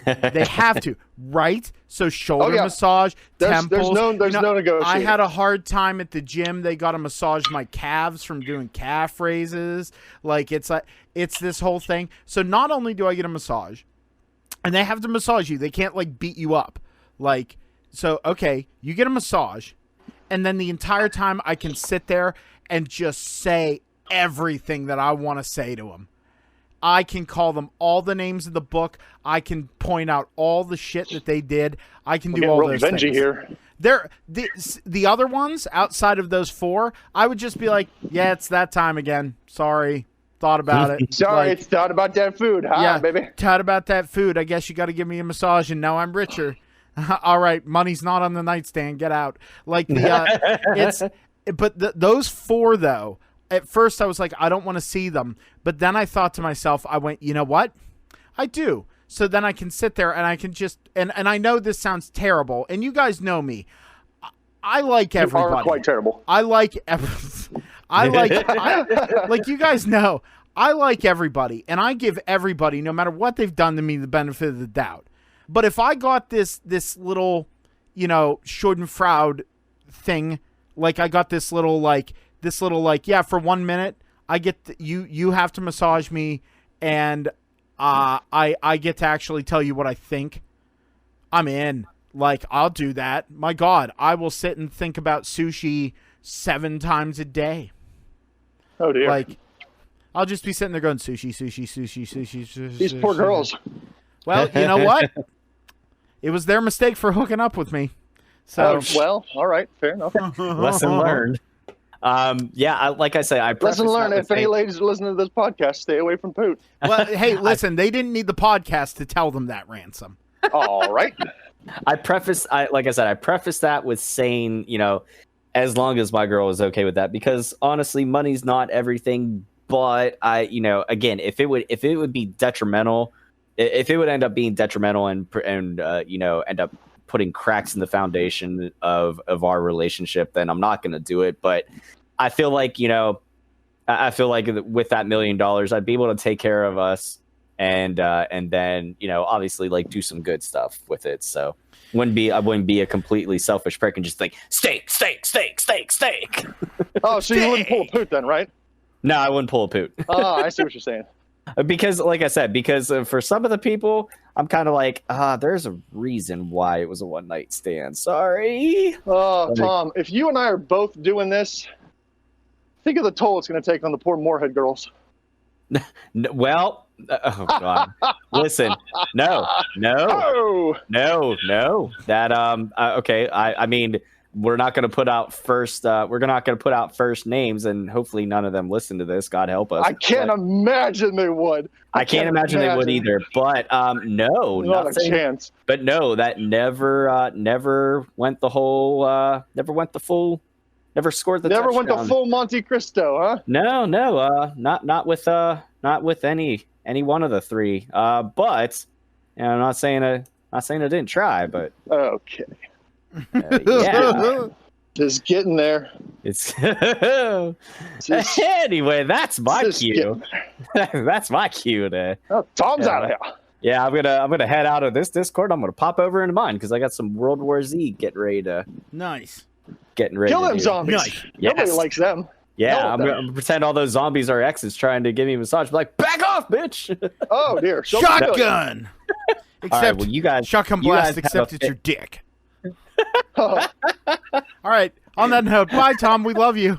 They have to, right? So shoulder massage, temples. There's no negotiation. I had a hard time at the gym. They got to massage my calves from doing calf raises. It's this whole thing. So not only do I get a massage, and they have to massage you. They can't beat you up. Okay, you get a massage, and then the entire time I can sit there and just say everything that I want to say to them. I can call them all the names of the book. I can point out all the shit that they did. I can do all those things. Here. The other ones outside of those 4, I would just be like, yeah, it's that time again. Sorry. Thought about it. Sorry, it's thought about that food, huh, yeah, baby? Thought about that food. I guess you got to give me a massage, and now I'm richer. All right, money's not on the nightstand. Get out. Like those 4 though. At first, I was like, I don't want to see them, but then I thought to myself, I went, you know what? I do. So then I can sit there and I can just and I know this sounds terrible, and you guys know me. I like everybody. You are quite terrible. like you guys know. I like everybody, and I give everybody, no matter what they've done to me, the benefit of the doubt. But if I got this little, Schadenfreude thing, like I got this little yeah, for 1 minute I get you have to massage me, and I get to actually tell you what I think. I'm in. Like, I'll do that. My God, I will sit and think about sushi 7 times a day. Oh dear. Like, I'll just be sitting there going sushi, sushi, sushi, sushi, sushi. These poor girls. Well, you know what? It was their mistake for hooking up with me. So well, all right, fair enough. Lesson learned. Like I say, I lesson learned. If any ladies are listening to this podcast, stay away from Poot. Well, hey, listen, they didn't need the podcast to tell them that, Ransom. All right. I preface that with saying, as long as my girl is okay with that, because honestly, money's not everything. But again, if it would be detrimental, if it would end up being detrimental and end up putting cracks in the foundation of our relationship, then I'm not going to do it. But I feel like, with that $1 million, I'd be able to take care of us and then, obviously like do some good stuff with it. So I wouldn't be a completely selfish prick and just like steak. Oh, so you wouldn't pull a Poot then, right? No, I wouldn't pull a Poot. Oh, I see what you're saying. Because, like I said, for some of the people, I'm kind of like, there's a reason why it was a one-night stand. Sorry. Oh, Tom, if you and I are both doing this, think of the toll it's going to take on the poor Moorhead girls. Well, oh God, listen, no. That okay. I mean, we're not going to put out first. We're not going to put out first names, and hopefully none of them listen to this. God help us. I can't imagine they would. I can't imagine they would either. But no, not a chance. But no, that never went the whole. Never went the full. Never scored the. Never touchdown. went the full Monte Cristo, huh? No. Not with any one of the 3. But I'm not saying I didn't try, but okay. Yeah. Just getting there. It's anyway. That's my cue. That's my cue to. Oh, Tom's out of here. Yeah, I'm gonna head out of this Discord. I'm gonna pop over into mine because I got some World War Z getting ready to kill them zombies. Nice. Yes. Nobody likes them. Yeah, I'm gonna pretend all those zombies are exes trying to give me a massage. Be like, back off, bitch! Oh dear, shotgun. Except, all right, well, you guys, shotgun blast. Except it's your dick. All right. On that note, bye, Tom. We love you.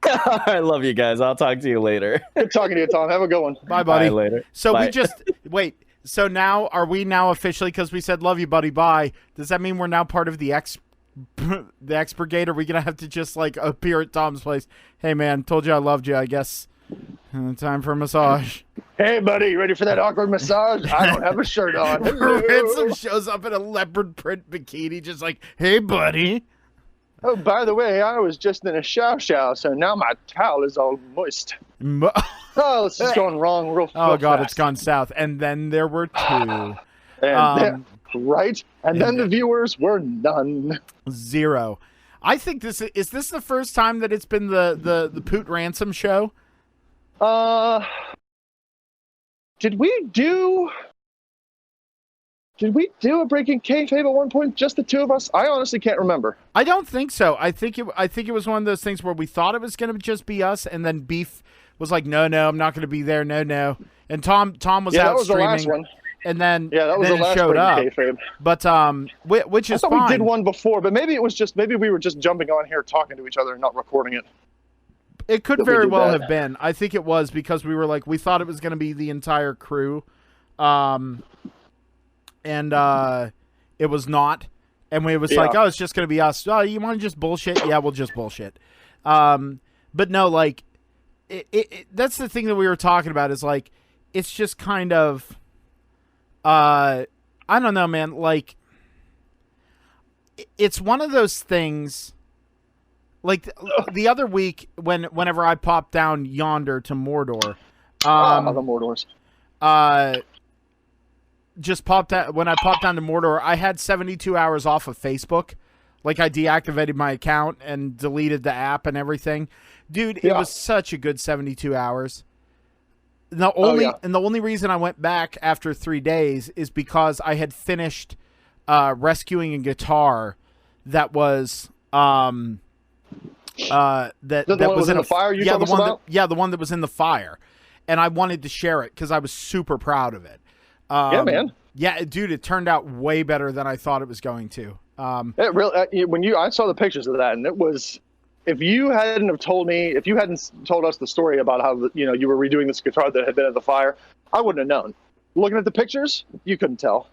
I love you guys. I'll talk to you later. Good talking to you, Tom. Have a good one. Bye, buddy. Bye, later. So Bye. we just wait. So now, are we now officially, because we said love you, buddy, bye? Does that mean we're now part of the X Brigade? Are we gonna have to just like appear at Tom's place? Hey, man, told you I loved you. I guess time for a massage. Hey, buddy, you ready for that awkward massage? I don't have a shirt on. Ransom shows up in a leopard print bikini, just like, hey, buddy. Oh, by the way, I was just in a shower, so now my towel is all moist. Oh, this is going wrong real fast. Oh, God, it's gone south. And then there were 2. And then the viewers were none. 0. I think this is the first time that it's been the Poot Ransom show? Did we do a Breaking Kayfabe at one point? Just the 2 of us? I honestly can't remember. I don't think so. I think it was one of those things where we thought it was going to just be us, and then Beef was like, no, I'm not going to be there. No. And Tom was out that was streaming. The last one. And then that was then the last showed up. Kayfabe. But which is I thought fine. we did one before, but maybe we were just jumping on here talking to each other and not recording it. It could that we very did well that. have been. I think it was because we were like, we thought it was going to be the entire crew. It was not. And we was like, oh, it's just going to be us. Oh, you want to just bullshit? Yeah, we'll just bullshit. But no, like, that's the thing that we were talking about is like, it's just kind of, I don't know, man. Like, it's one of those things. Like the other week, whenever I popped down yonder to Mordor, the Mordors. Just popped out when I popped down to Mordor. I had 72 hours off of Facebook. Like I deactivated my account and deleted the app and everything. Dude, it was such a good 72 hours. And the only reason I went back after 3 days is because I had finished rescuing a guitar that was that was in the fire. The one that was in the fire, and I wanted to share it because I was super proud of it. Yeah, man. Yeah, dude, it turned out way better than I thought it was going to. It really, I saw the pictures of that, and it was. If you hadn't told us the story about how you were redoing this guitar that had been at the fire, I wouldn't have known. Looking at the pictures, you couldn't tell.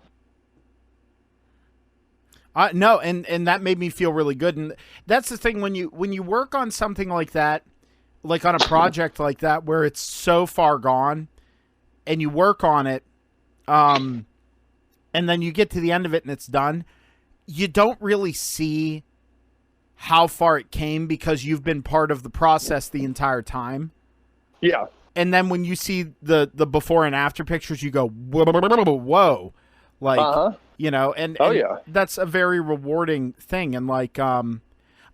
No, and that made me feel really good. And that's the thing when you work on something like that, like on a project like that, where it's so far gone, and you work on it, and then you get to the end of it and it's done, you don't really see how far it came because you've been part of the process the entire time. Yeah. And then when you see the before and after pictures, you go, whoa. Like, and that's a very rewarding thing. And like, I'm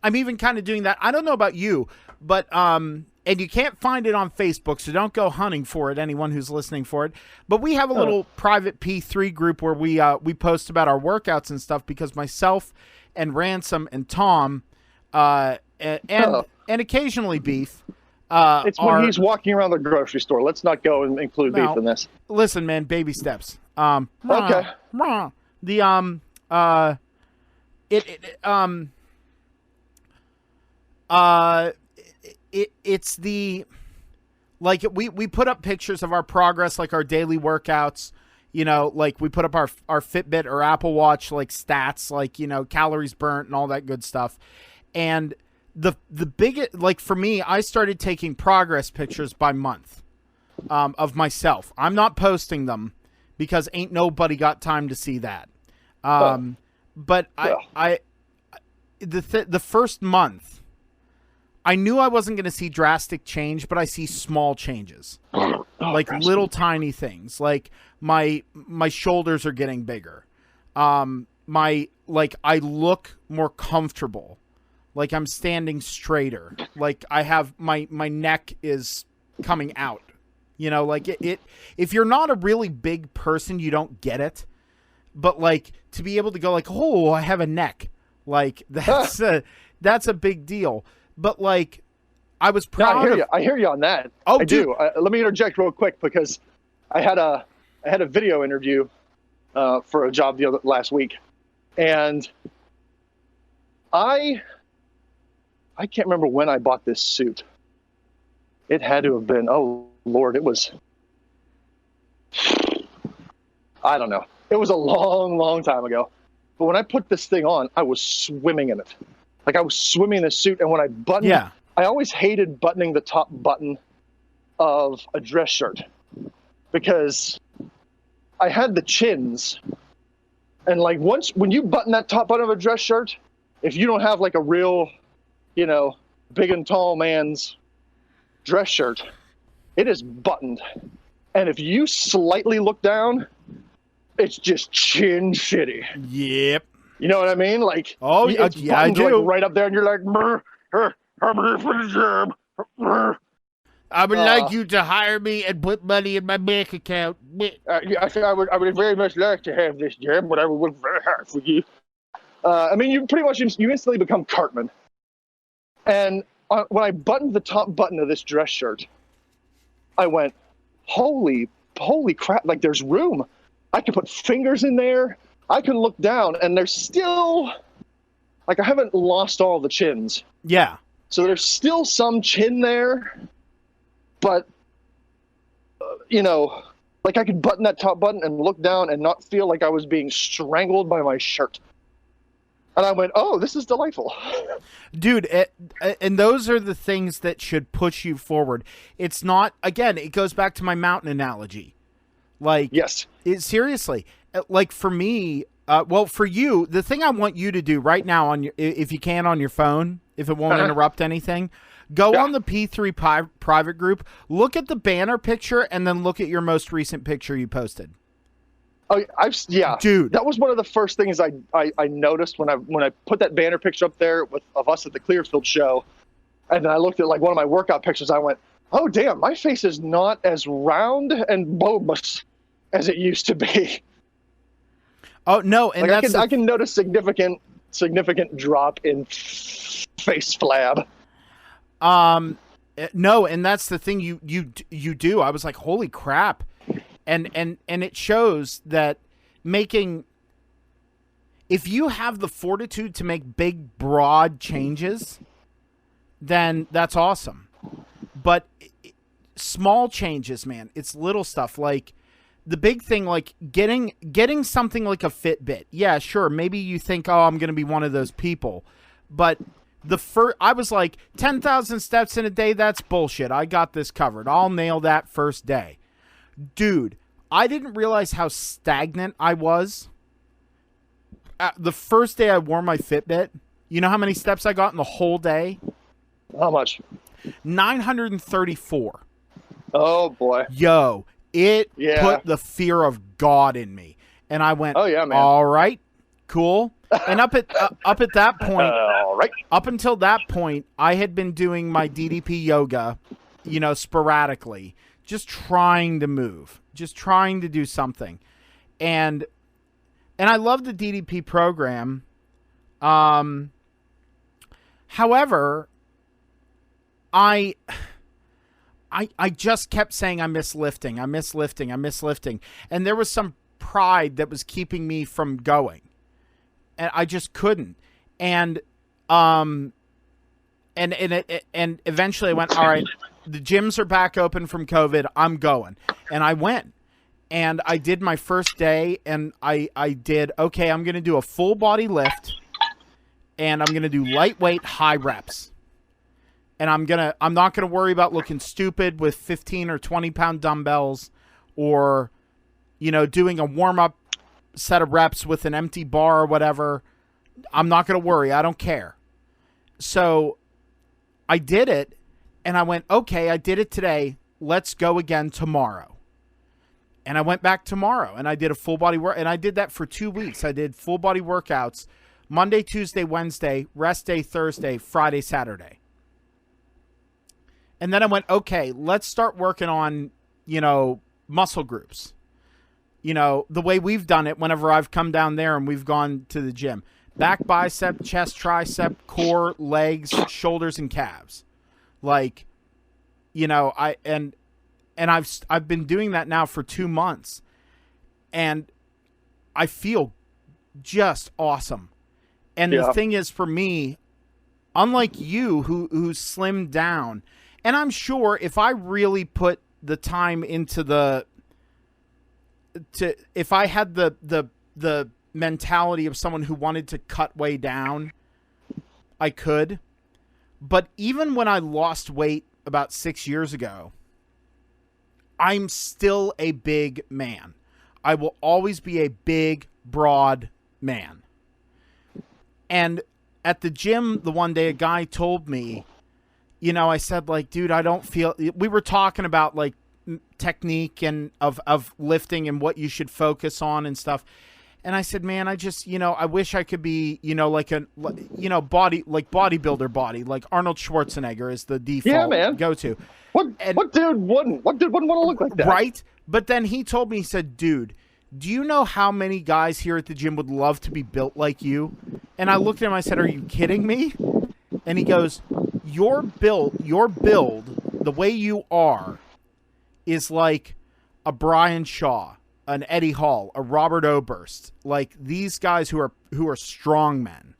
even kind of doing that. I don't know about you, but, and you can't find it on Facebook, so don't go hunting for it, anyone who's listening for it. But we have a little private P3 group where we post about our workouts and stuff because myself and Ransom and Tom, and occasionally Beef, it's when he's walking around the grocery store. Let's not go and include Beef in this. Listen, man, baby steps. Okay. It's the, like, we put up pictures of our progress, like our daily workouts, like we put up our Fitbit or Apple Watch, like stats, like, calories burnt and all that good stuff. And the biggest, like for me, I started taking progress pictures by month, of myself. I'm not posting them because ain't nobody got time to see that. But the first month, I knew I wasn't going to see drastic change, but I see small changes, like little tiny things. Like my shoulders are getting bigger. I look more comfortable. Like I'm standing straighter. Like I have my neck is coming out. Like it. If you're not a really big person, you don't get it. But like to be able to go like, oh, I have a neck. Like that's a big deal. But like, I was proud. I hear you on that. Oh, I do. Let me interject real quick because I had a video interview for a job last week, and I can't remember when I bought this suit. It had to have been, oh Lord, it was, I don't know. It was a long, long time ago. But when I put this thing on, I was swimming in it. Like I was swimming in this suit, and when I buttoned, I always hated buttoning the top button of a dress shirt because I had the chins, and like when you button that top button of a dress shirt, if you don't have like a real, big and tall man's dress shirt, it is buttoned, and if you slightly look down, it's just chin shitty. Yep. You know what I mean? Like, yeah, I do. Like right up there, and you're like, I'm here for the job. I would like you to hire me and put money in my bank account. I would very much like to have this job, but I would work very hard for you. You pretty much you instantly become Cartman. And when I buttoned the top button of this dress shirt, I went, holy crap! Like, there's room. I can put fingers in there. I can look down, and there's still, like, I haven't lost all the chins. Yeah. So there's still some chin there, but, like I could button that top button and look down and not feel like I was being strangled by my shirt. And I went, oh, this is delightful. Dude, and those are the things that should push you forward. It's not, again, it goes back to my mountain analogy. Like, yes, seriously, like for me, for you, the thing I want you to do right now if you can on your phone, if it won't interrupt anything, go on the P3 private group, look at the banner picture, and then look at your most recent picture you posted. Oh, dude, that was one of the first things I noticed when I put that banner picture up there of us at the Clearfield show, and then I looked at like one of my workout pictures. I went, oh damn, my face is not as round and bulbous as it used to be. Oh no, and like I can notice significant drop in face flab. No, and that's the thing you do. I was like, holy crap. And it shows that if you have the fortitude to make big, broad changes, then that's awesome. But small changes, man, it's little stuff. Like the big thing, like getting something like a Fitbit. Yeah, sure. Maybe you think, oh, I'm going to be one of those people. But I was like, 10,000 steps in a day, that's bullshit. I got this covered. I'll nail that first day. Dude, I didn't realize how stagnant I was. The first day I wore my Fitbit, you know how many steps I got in the whole day? How much? 934. Oh, boy. Yo, it put the fear of God in me. And I went, oh, yeah, man. All right, cool. And up at that point, up until that point, I had been doing my DDP yoga, sporadically. Just trying to move, just trying to do something. And I love the DDP program. However, I just kept saying I miss lifting. And there was some pride that was keeping me from going. And I just couldn't. And eventually I went, all right, the gyms are back open from COVID. I'm going. And I went. And I did my first day, and I did, okay, I'm going to do a full body lift, and I'm going to do lightweight high reps. And I'm not going to worry about looking stupid with 15 or 20-pound dumbbells or, doing a warm-up set of reps with an empty bar or whatever. I'm not going to worry. I don't care. So I did it. And I went, okay, I did it today. Let's go again tomorrow. And I went back tomorrow, and I did a full body work. And I did that for 2 weeks. I did full body workouts Monday, Tuesday, Wednesday, rest day, Thursday, Friday, Saturday. And then I went, okay, let's start working on, muscle groups. The way we've done it whenever I've come down there and we've gone to the gym. Back, bicep, chest, tricep, core, legs, shoulders, and calves. Like, I've been doing that now for 2 months, and I feel just awesome. And the thing is, for me, unlike you who slimmed down, and I'm sure if I really put the time into if I had the mentality of someone who wanted to cut way down, I could. But even when I lost weight about 6 years ago, I'm still a big man. I will always be a big, broad man. And at the gym the one day, a guy told me, I said, like, dude, I don't feel... We were talking about, like, technique and of lifting and what you should focus on and stuff. And I said, man, I just, I wish I could be, like a, body, like bodybuilder body, like Arnold Schwarzenegger is the default go-to. What dude wouldn't want to look like that? Right. But then he told me, he said, dude, do you know how many guys here at the gym would love to be built like you? And I looked at him, I said, are you kidding me? And he goes, your build, the way you are, is like a Brian Shaw, an Eddie Hall, a Robert Oberst, like these guys who are strong men.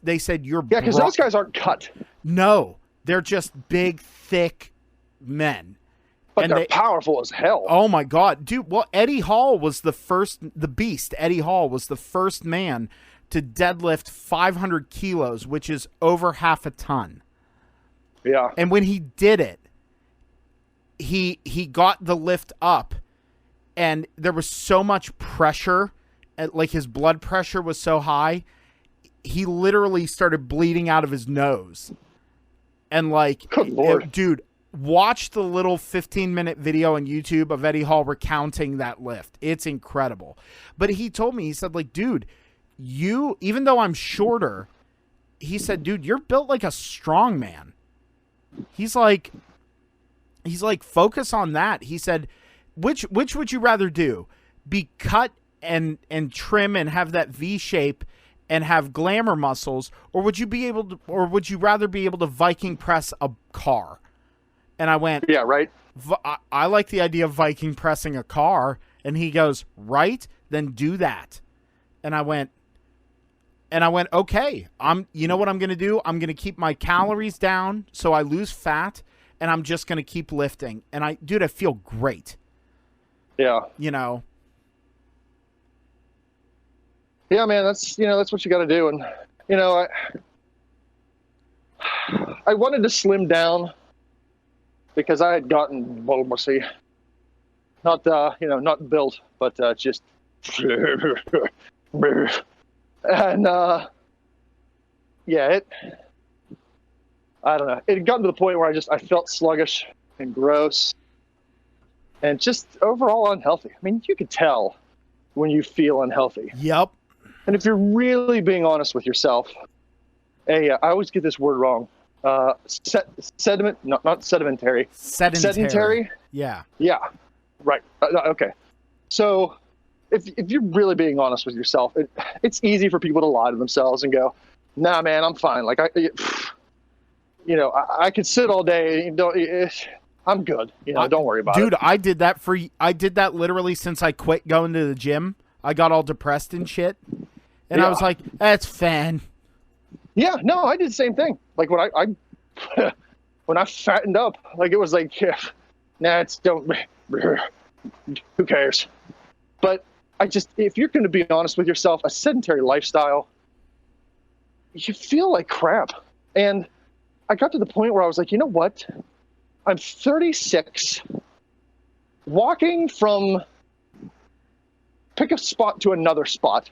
They said you're Yeah, because those guys aren't cut. No, they're just big, thick men. But and they're powerful as hell. Oh my God, dude! Well, Eddie Hall was the first. The Beast, Eddie Hall, was the first man to deadlift 500 kilos, which is over half a ton. Yeah. And when he did it, he got the lift up, and there was so much pressure, like his blood pressure was so high, he literally started bleeding out of his nose. And like, good Lord. Dude, watch the little 15-minute video on YouTube of Eddie Hall recounting that lift. It's incredible. But he told me, he said, like, dude, you, even though I'm shorter, he said, dude, you're built like a strong man. He's like, focus on that. He said, which would you rather do? Be cut and trim and have that V shape and have glamour muscles, or would you rather be able to Viking press a car? And I went, yeah, right. I like the idea of Viking pressing a car. And he goes, right, then do that. And I went, okay, you know what I'm going to do? I'm going to keep my calories down so I lose fat, and I'm just going to keep lifting. And I feel great. Yeah. You know. Yeah, man, that's what you got to do. And, I wanted to slim down because I had gotten, well, we'll see, not built, but just, and, yeah, I don't know. It had gotten to the point where I felt sluggish and gross and just overall unhealthy. I mean, you could tell when you feel unhealthy. Yep. And if you're really being honest with yourself, I always get this word wrong. Sediment, not sedimentary. Sedentary. Yeah. Yeah. Right. Okay. So if you're really being honest with yourself, it's easy for people to lie to themselves and go, nah, man, I'm fine. Like I could sit all day. I'm good. Don't worry about it. Dude, I did that literally since I quit going to the gym. I got all depressed and shit. And I was like, that's fine. Yeah, no, I did the same thing. Like when I fattened up, like it was like, nah, who cares? But if you're going to be honest with yourself, a sedentary lifestyle, you feel like crap. And I got to the point where I was like, you know what? I'm 36, walking from pick a spot to another spot.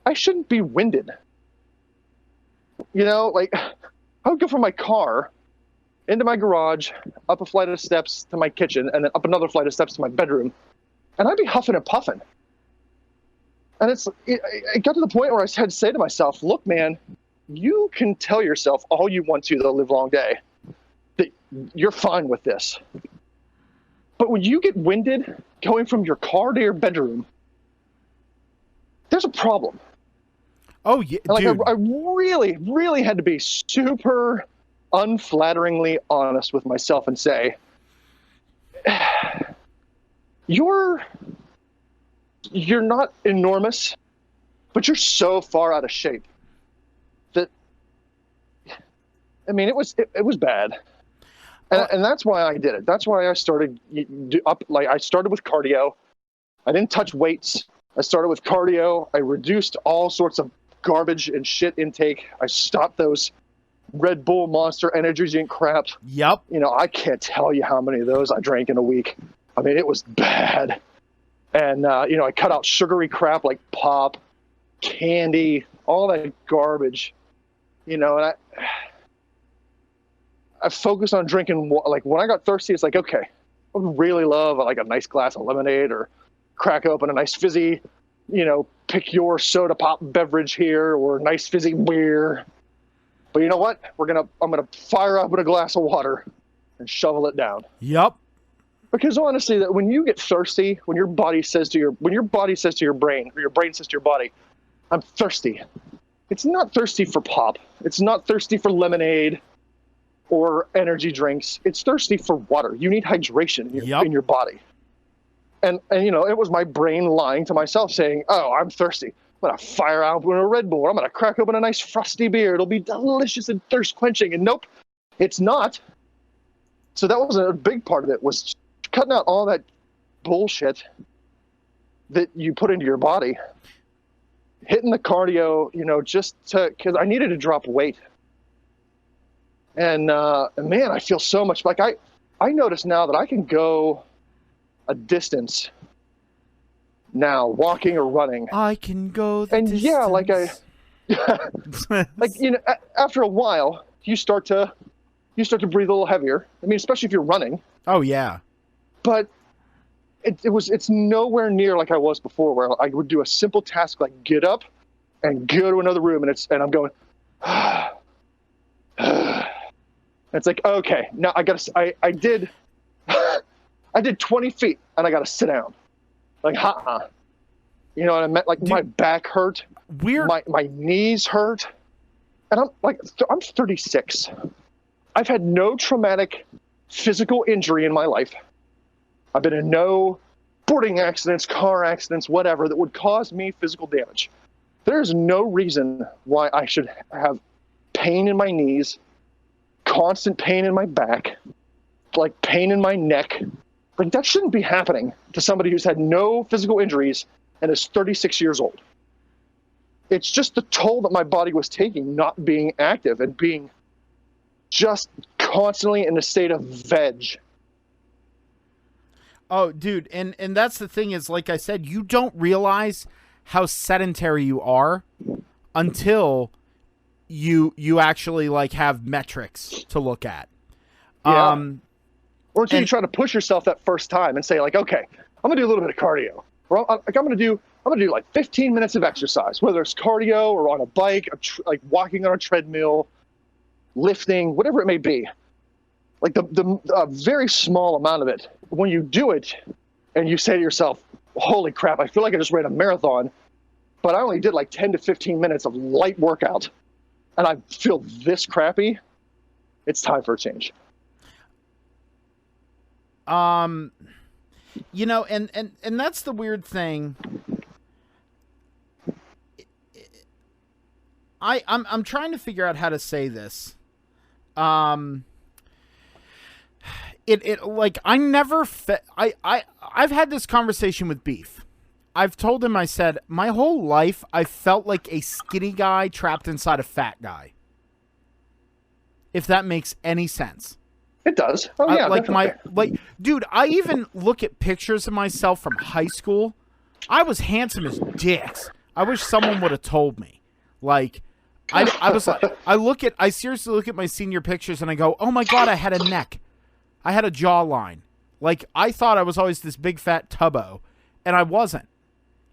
I shouldn't be winded. Like I would go from my car into my garage, up a flight of steps to my kitchen, and then up another flight of steps to my bedroom, and I'd be huffing and puffing. And it got to the point where I had to say to myself, look, man, you can tell yourself all you want to the live long day that you're fine with this. But when you get winded going from your car to your bedroom, there's a problem. Oh, yeah, and dude. I really, really had to be super unflatteringly honest with myself and say, you're not enormous, but you're so far out of shape that, I mean, it was bad. And that's why I did it. That's why I started I started with cardio. I didn't touch weights. I started with cardio. I reduced all sorts of garbage and shit intake. I stopped those Red Bull Monster energy drink crap. Yep. I can't tell you how many of those I drank in a week. I mean, it was bad. And, I cut out sugary crap like pop, candy, all that garbage, and I focused on drinking. Like when I got thirsty, it's like, okay, I would really love like a nice glass of lemonade or crack open a nice fizzy, pick your soda pop beverage here or nice fizzy beer. But you know what? I'm going to fire up with a glass of water and shovel it down. Yep. Because honestly, that when you get thirsty, when your body says to your brain, or your brain says to your body, I'm thirsty. It's not thirsty for pop. It's not thirsty for lemonade or energy drinks. It's thirsty for water. You need hydration in your body. And it was my brain lying to myself saying, oh, I'm thirsty. I'm going to fire out with a Red Bull. Or I'm going to crack open a nice frosty beer. It'll be delicious and thirst quenching. And nope, it's not. So that was a big part of it, was cutting out all that bullshit that you put into your body. Hitting the cardio, just because I needed to drop weight. And man, I feel so much like I notice now that I can go a distance now, walking or running. I can go the and distance. Yeah, like after a while, you start to breathe a little heavier. I mean, especially if you're running. Oh yeah. But it's nowhere near like I was before, where I would do a simple task like get up and go to another room, and I'm going. It's like, okay, now I did 20 feet and I got to sit down. Like, you know what I meant? Like, dude, my back hurt. My knees hurt. And I'm 36. I've had no traumatic physical injury in my life. I've been in no boarding accidents, car accidents, whatever, that would cause me physical damage. There's no reason why I should have pain in my knees, constant pain in my back, like pain in my neck. Like, that shouldn't be happening to somebody who's had no physical injuries and is 36 years old. It's just the toll that my body was taking, not being active and being just constantly in a state of veg. Oh, dude, and that's the thing is, like I said, you don't realize how sedentary you are until you actually like have metrics to look at. Yeah. Or until you try to push yourself that first time and say like, okay, I'm gonna do a little bit of cardio, or I'm gonna do like 15 minutes of exercise, whether it's cardio or on a bike, like walking on a treadmill, lifting, whatever it may be. Like the very small amount of it. When you do it, and you say to yourself, "Holy crap! I feel like I just ran a marathon, but I only did like 10 to 15 minutes of light workout, and I feel this crappy." It's time for a change. And that's the weird thing. I'm trying to figure out how to say this. Like I never I've had this conversation with Beef. I've told him, I said, my whole life I felt like a skinny guy trapped inside a fat guy. If that makes any sense. It does. Oh yeah. Dude, I even look at pictures of myself from high school. I was handsome as dicks. I wish someone would have told me. Like, I was like, I seriously look at my senior pictures and I go, oh my God, I had a neck. I had a jawline. Like, I thought I was always this big fat tubbo, and I wasn't.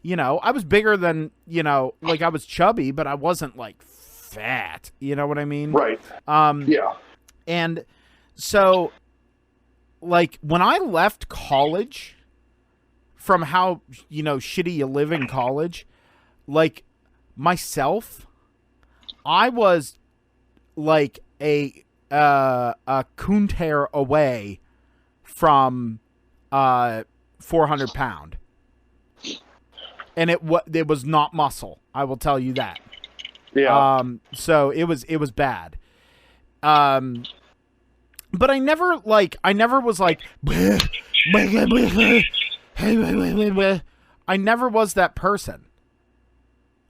I was bigger than, like I was chubby, but I wasn't like fat. You know what I mean? Right. Yeah. And so, like, when I left college, from how, shitty you live in college, like, myself, I was like a coon hair away from 400 pound. And it was not muscle, I will tell you that. Yeah. So it was bad. But I never was like, I never was that person.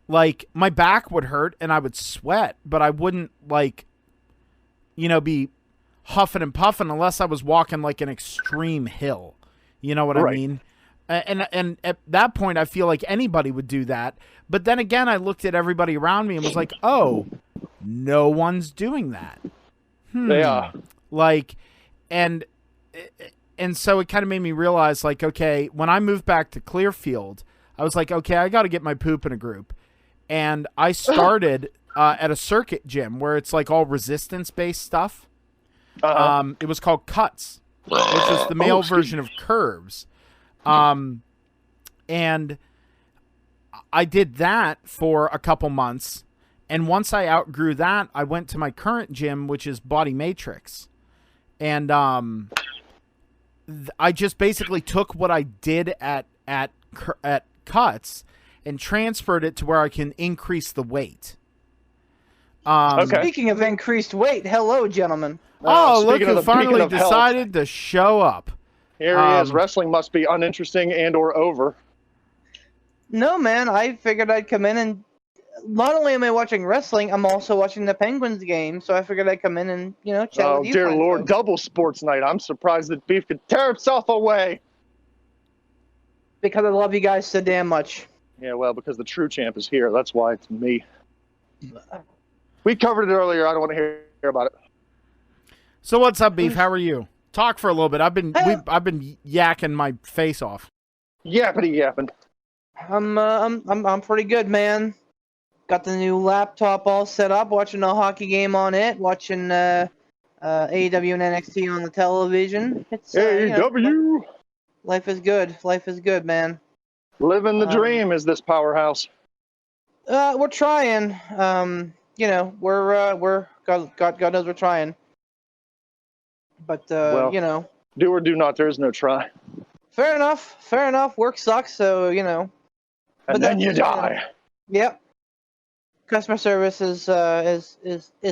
Like, my back would hurt and I would sweat, but I wouldn't, like, be huffing and puffing unless I was walking like an extreme hill. You know what I mean? And at that point, I feel like anybody would do that. But then again, I looked at everybody around me and was like, oh, no one's doing that. Yeah. Like, and so it kind of made me realize, like, okay, when I moved back to Clearfield, I was like, okay, I got to get my poop in a group. And I started at a circuit gym where it's like all resistance-based stuff. It was called Cuts, which is the male version of Curves. And I did that for a couple months. And once I outgrew that, I went to my current gym, which is Body Matrix. And I just basically took what I did at Cuts and transferred it to where I can increase the weight. Okay. Speaking of increased weight, hello, gentlemen. Oh, look speaking who of the beacon finally of health, decided to show up. Here he is. Wrestling must be uninteresting and or over. No, man, I figured I'd come in and not only am I watching wrestling, I'm also watching the Penguins game, so I figured I'd come in and, chat Oh, with you. dear fine Lord, folks. double sports night. I'm surprised that Beef could tear himself away. Because I love you guys so damn much. Yeah, well, because the true champ is here. That's why it's me. We covered it earlier. I don't want to hear about it. So what's up, Beef? How are you? Talk for a little bit. I've been yakking my face off. Yappity yapping. I'm pretty good, man. Got the new laptop all set up, watching a hockey game on it, watching AEW and NXT on the television. It's AEW. life is good. Life is good, man. Living the dream is this powerhouse. We're trying. We're God knows we're trying. But Well, do or do not. There is no try. fair enough. Fair enough. Work sucks, so And But then you that's, die. Yep. Customer service is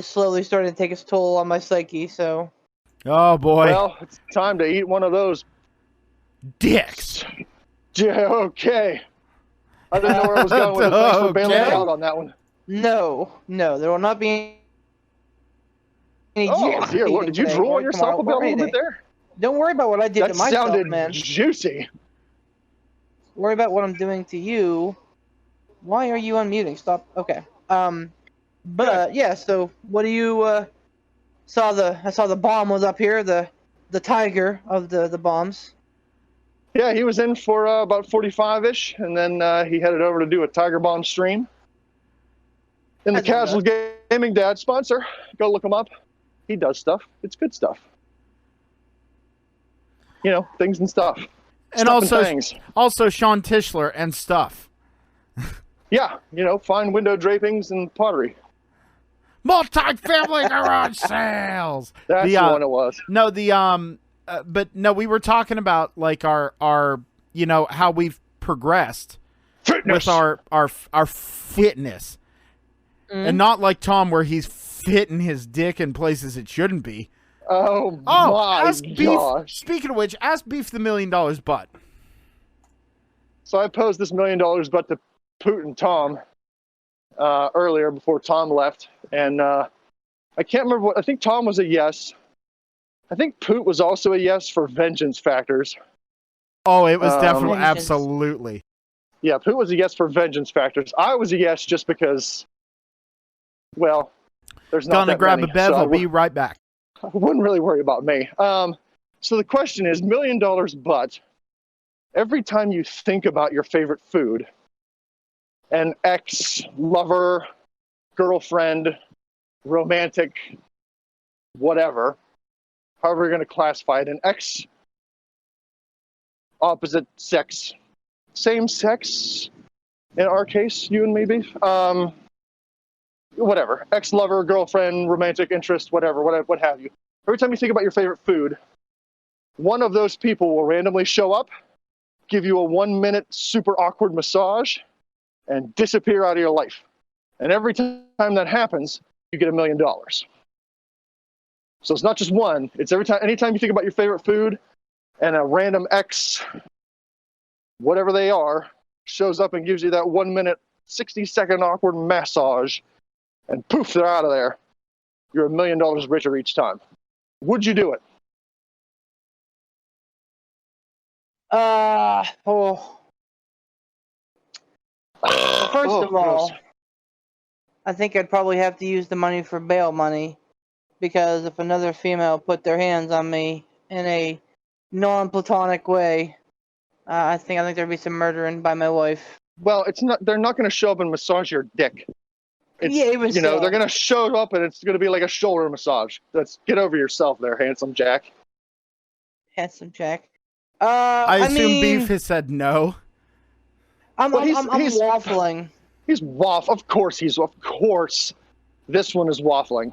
slowly starting to take its toll on my psyche. So Oh boy, Well, it's time to eat one of those. dicks. Yeah, okay. I didn't know where I was going with it. Thanks for bailing Okay. me out on that one. no, there will not be any. Oh, GX dear Lord. Did you today drool or on yourself tomorrow a or little any bit day. there? Don't worry about what I did That to myself, sounded man. juicy. Worry about what I'm doing to you. Why are you unmuting? Stop. Okay. Yeah. So what do you I saw the bomb was up here. The tiger of the bombs. Yeah, he was in for about 45-ish, and then he headed over to do a Tiger Bomb stream. In the I didn't Casual Gaming Dad sponsor. Go look him up. He does stuff. It's good stuff. Things and stuff. And Stuff also, things. also Sean Tischler and stuff. Yeah, fine window drapings and pottery. Multi-family garage sales. That's the one it was. No, but no, we were talking about like our how we've progressed Fitness. with our fitness, and not like Tom where he's fitting his dick in places it shouldn't be. Oh my ask Beef. gosh. Speaking of which, ask Beef the $1 million butt. So I posed this $1 million butt to Poot and Tom earlier before Tom left, and I can't remember what. I think Tom was a yes. I think Poot was also a yes for vengeance factors. Oh, it was definitely Vengeance. absolutely. Yeah, Poot was a yes for vengeance factors. I was a yes just because, well, there's not Gonna that grab many, a bev. so I'll be right back. I wouldn't really worry about me. So the question is, $1 million butt. Every time you think about your favorite food, an ex, lover, girlfriend, romantic, whatever, however you're going to classify it, an ex, opposite sex, same sex, in our case, you and me, Beef, whatever, ex-lover, girlfriend, romantic interest, whatever, what have you. Every time you think about your favorite food, one of those people will randomly show up, give you a 1-minute super awkward massage, and disappear out of your life. And every time that happens, you get $1 million. So it's not just one, it's anytime you think about your favorite food and a random ex, whatever they are, shows up and gives you that 1-minute, 60-second awkward massage, and poof, they're out of there. You're $1 million richer each time. Would you do it? First of all, gross. I think I'd probably have to use the money for bail money, because if another female put their hands on me in a non-platonic way, I think there'd be some murdering by my wife. Well, it's not. They're not going to show up and massage your dick. Yeah, even so. They're going to show up and it's going to be like a shoulder massage. Get over yourself there, handsome Jack. Handsome Jack. I assume mean, Beef has said no. I'm Well, he's waffling. He's Of course, this one is waffling.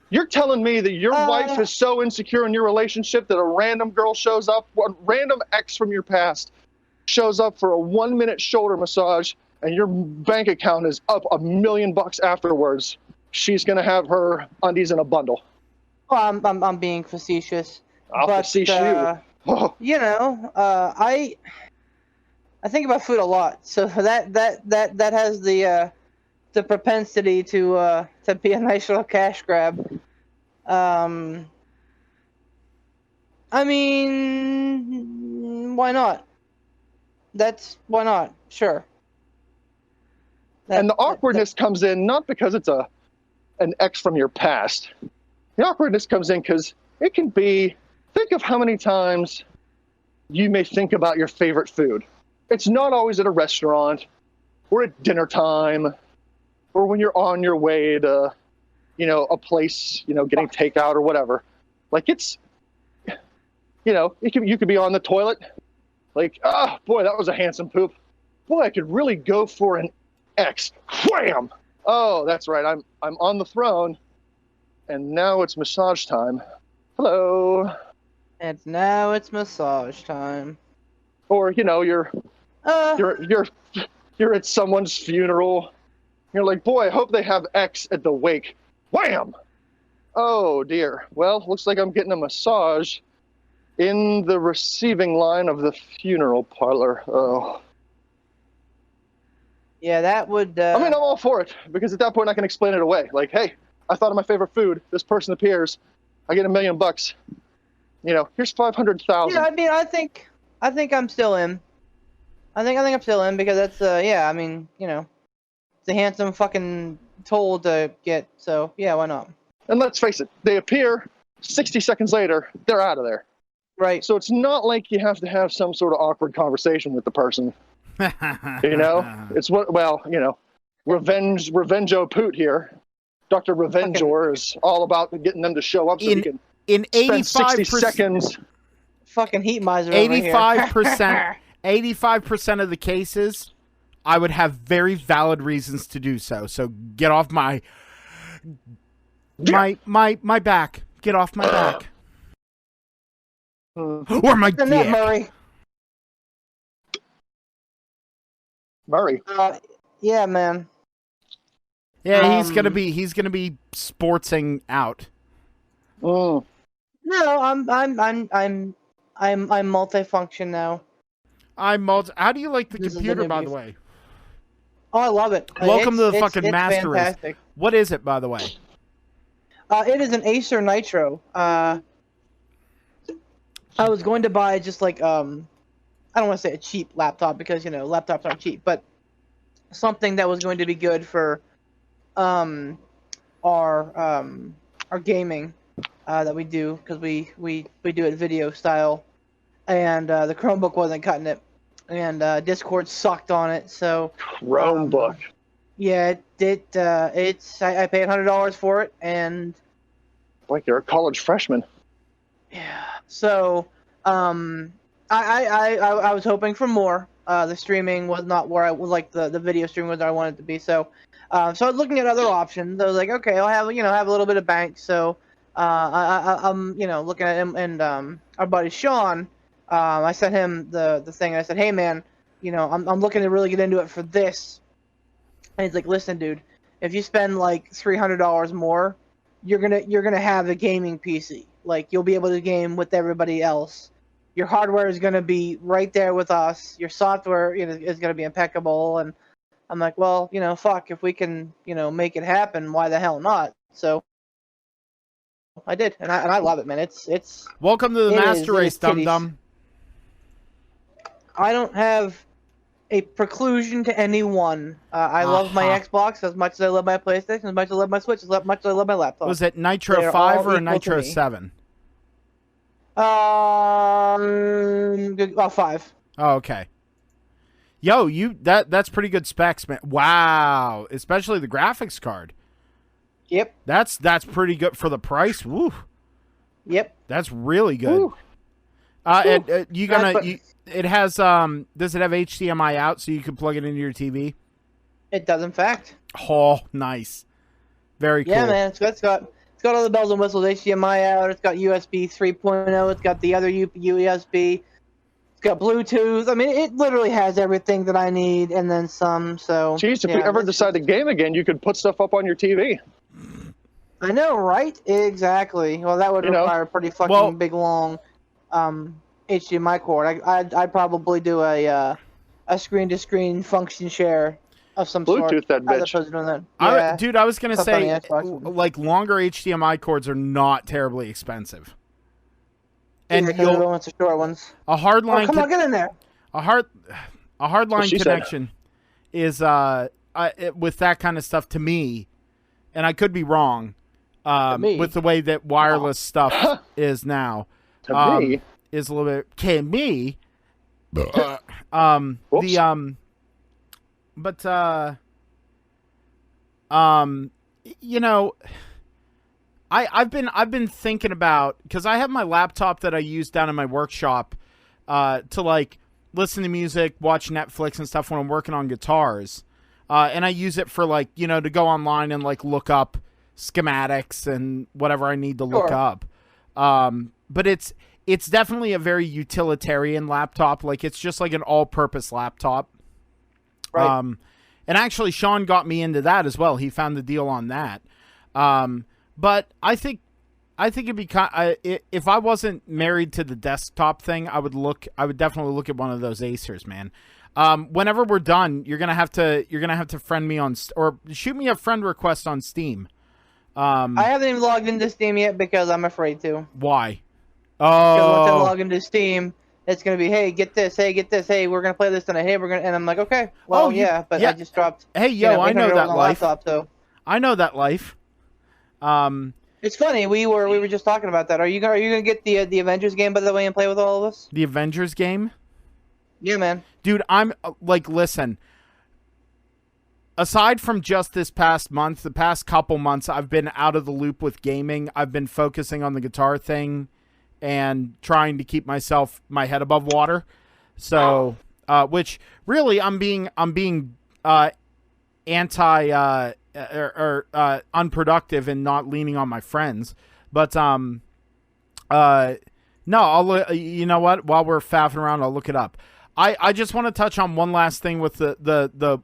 You're telling me that your wife is so insecure in your relationship that a random girl shows up, a random ex from your past shows up for a 1-minute shoulder massage, and your bank account is up $1 million afterwards, she's going to have her undies in a bundle. Well, I'm being facetious. I'll facetious you. Oh. You know, I think about food a lot, so that has the propensity to be a nice little cash grab. I mean, why not? Why not? Sure. And the awkwardness comes in not because it's an ex from your past. The awkwardness comes in because it can be, think of how many times you may think about your favorite food. It's not always at a restaurant or at dinner time or when you're on your way to, a place, getting takeout or whatever. Like it's, you could be on the toilet. Like, boy, that was a handsome poop. Boy, I could really go for an X. Wham! Oh, that's right. I'm on the throne, and now it's massage time. Hello. And now it's massage time. Or you're at someone's funeral. You're like, boy, I hope they have X at the wake. Wham! Oh dear. Well, looks like I'm getting a massage in the receiving line of the funeral parlor. Oh. Yeah, that would... I mean, I'm all for it, because at that point I can explain it away. Like, hey, I thought of my favorite food. This person appears. I get $1 million. Here's 500,000. Yeah, I mean, I think I'm still in. I think I'm still in, because that's, I mean, it's a handsome fucking toll to get, so, yeah, why not? And let's face it, they appear, 60 seconds later, they're out of there. Right. So it's not like you have to have some sort of awkward conversation with the person. It's Revenge-o Poot here. Dr. Revengor is all about getting them to show up so he can in spend 60 seconds. Fucking heat miser 85%, 85% of the cases, I would have very valid reasons to do so. So get off my back. Get off my back. Or my dick. Murray. Yeah, man. Yeah, he's gonna be sportsing out. Oh. No, I'm multifunction now. How do you like the computer, by the way? Oh, I love it. Welcome to the fucking master race. Fantastic. What is it, by the way? It is an Acer Nitro. I was going to buy just like I don't want to say a cheap laptop because laptops aren't cheap, but something that was going to be good for our gaming that we do, because we do it video style, and the Chromebook wasn't cutting it, and Discord sucked on it, so Chromebook. Yeah, it's I paid $100 for it, and like you're a college freshman. Yeah. So, I was hoping for more. The streaming was not where I would like the video streaming was where I wanted it to be. So, so I was looking at other options. I was like, okay, I'll have a little bit of bank. So, I'm looking at him and our buddy Sean. I sent him the thing. I said, hey man, I'm looking to really get into it for this. And he's like, listen, dude, if you spend like $300 more, you're gonna have a gaming PC. Like, you'll be able to game with everybody else. Your hardware is gonna be right there with us. Your software, is gonna be impeccable. And I'm like, well, fuck, if we can, make it happen, why the hell not? So I did, and I love it, man. It's. Welcome to the master race, dum dum. I don't have a preclusion to anyone. I love my Xbox as much as I love my PlayStation, as much as I love my Switch, as much as I love my laptop. Was it Nitro 5 or a Nitro 7? 5. Oh, okay. Yo, that's pretty good specs, man. Wow, especially the graphics card. Yep. That's pretty good for the price. Woo. Yep. That's really good. Woo. And it has does it have HDMI out so you can plug it into your TV? It does, in fact. Oh, nice. Very cool. Yeah, man. It's got all the bells and whistles. HDMI out. It's got USB 3.0. It's got the other USB. It's got Bluetooth. I mean, it literally has everything that I need and then some. So, Jeez, if you ever decide to game again, you could put stuff up on your TV. I know, right? Exactly. Well, that would require a pretty fucking big, long HDMI cord. I'd probably do a screen-to-screen function share of some sort. Bluetooth that bitch. As opposed to doing that. Yeah. Dude, I was going to say, like, longer HDMI cords are not terribly expensive. And the ones are short ones. A hard line. Come on, get in there. A hard line connection is with that kind of stuff to me, and I could be wrong. With the way that wireless stuff is now, to me is a little bit to me. You know, I've been thinking about, because I have my laptop that I use down in my workshop to like listen to music, watch Netflix and stuff when I'm working on guitars, and I use it for like, you know, to go online and like look up schematics and whatever I need to look up. But it's definitely a very utilitarian laptop. Like, it's just like an all-purpose laptop. Right. And actually Sean got me into that as well. He found the deal on that. But I think it'd be if I wasn't married to the desktop thing, I would definitely look at one of those Acers, man. Whenever we're done, you're gonna have to friend me on or shoot me a friend request on Steam. I haven't even logged into Steam yet because I'm afraid to. Why? Because once I log into Steam, it's gonna be, hey, get this, hey, we're gonna play this tonight, and I'm like, okay, well, but I just dropped. Hey, yo, I know that life. Laptop, so. I know that life. It's funny. We were just talking about that. Are you gonna get the Avengers game, by the way, and play with all of us? The Avengers game? Yeah, man. Dude, I'm like, listen. Aside from just this past month, the past couple months, I've been out of the loop with gaming. I've been focusing on the guitar thing and trying to keep my head above water. So, which really I'm being unproductive and not leaning on my friends. But no, you know what? While we're faffing around, I'll look it up. I just want to touch on one last thing with the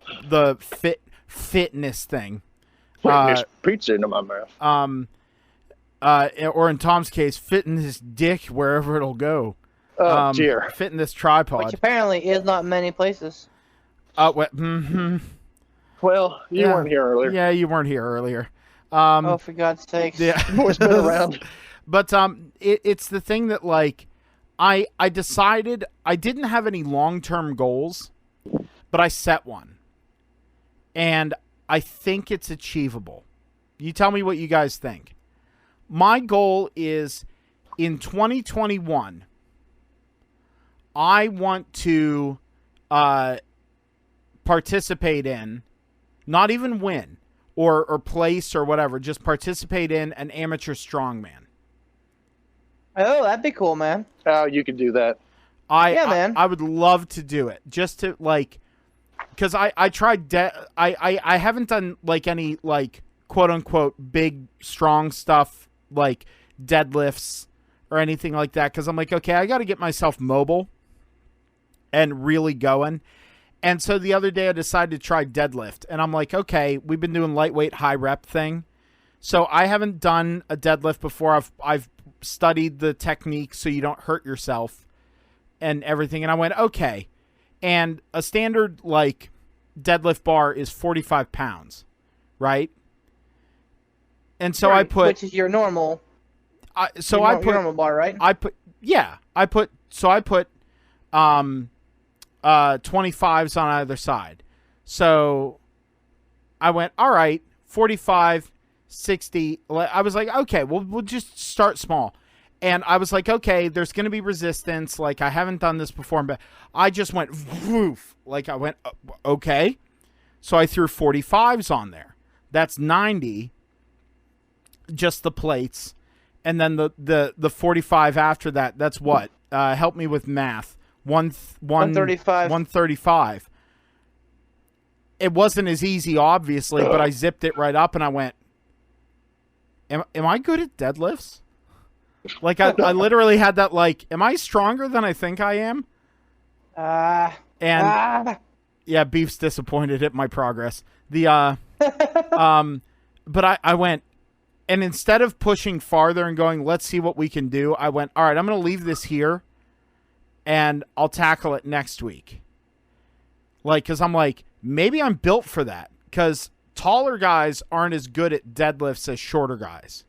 fitness thing. Putting his pizza into my mouth. Or in Tom's case, fitting his dick wherever it'll go. Oh, dear. Fitting this tripod. Which apparently is not many places. Well, you weren't here earlier. Yeah, you weren't here earlier. Oh, for God's sakes. Yeah. Always been around. But it's the thing that, like, I decided I didn't have any long-term goals, but I set one. And I think it's achievable. You tell me what you guys think. My goal is, in 2021, I want to participate in, not even win or place or whatever, just participate in an amateur strongman. Oh, that'd be cool, man. Oh, you could do that. Man. I would love to do it, just to, like, because I tried I haven't done like any like quote unquote big strong stuff like deadlifts or anything like that, because I'm like, okay, I got to get myself mobile and really going. And so the other day I decided to try deadlift, and I'm like, okay, we've been doing lightweight high rep thing, so I haven't done a deadlift before. I've studied the technique so you don't hurt yourself and everything, and I went, okay. And a standard, like, deadlift bar is 45 pounds, right? And so right, I put... Which is your normal... your normal bar, right? I put 25s on either side. So I went, all right, 45, 60. I was like, okay, we'll just start small. And I was like, okay, there's going to be resistance. Like, I haven't done this before, but I just went, woof. Like, I went, okay. So I threw 45s on there. That's 90, just the plates. And then the 45 after that, that's what? Help me with math. 135. 135. It wasn't as easy, obviously, but I zipped it right up, and I went, am I good at deadlifts? Like, I literally had that, like, am I stronger than I think I am? Yeah, Beef's disappointed at my progress. But I went, and instead of pushing farther and going, let's see what we can do, I went, all right, I'm going to leave this here, and I'll tackle it next week. Like, because I'm like, maybe I'm built for that, because taller guys aren't as good at deadlifts as shorter guys.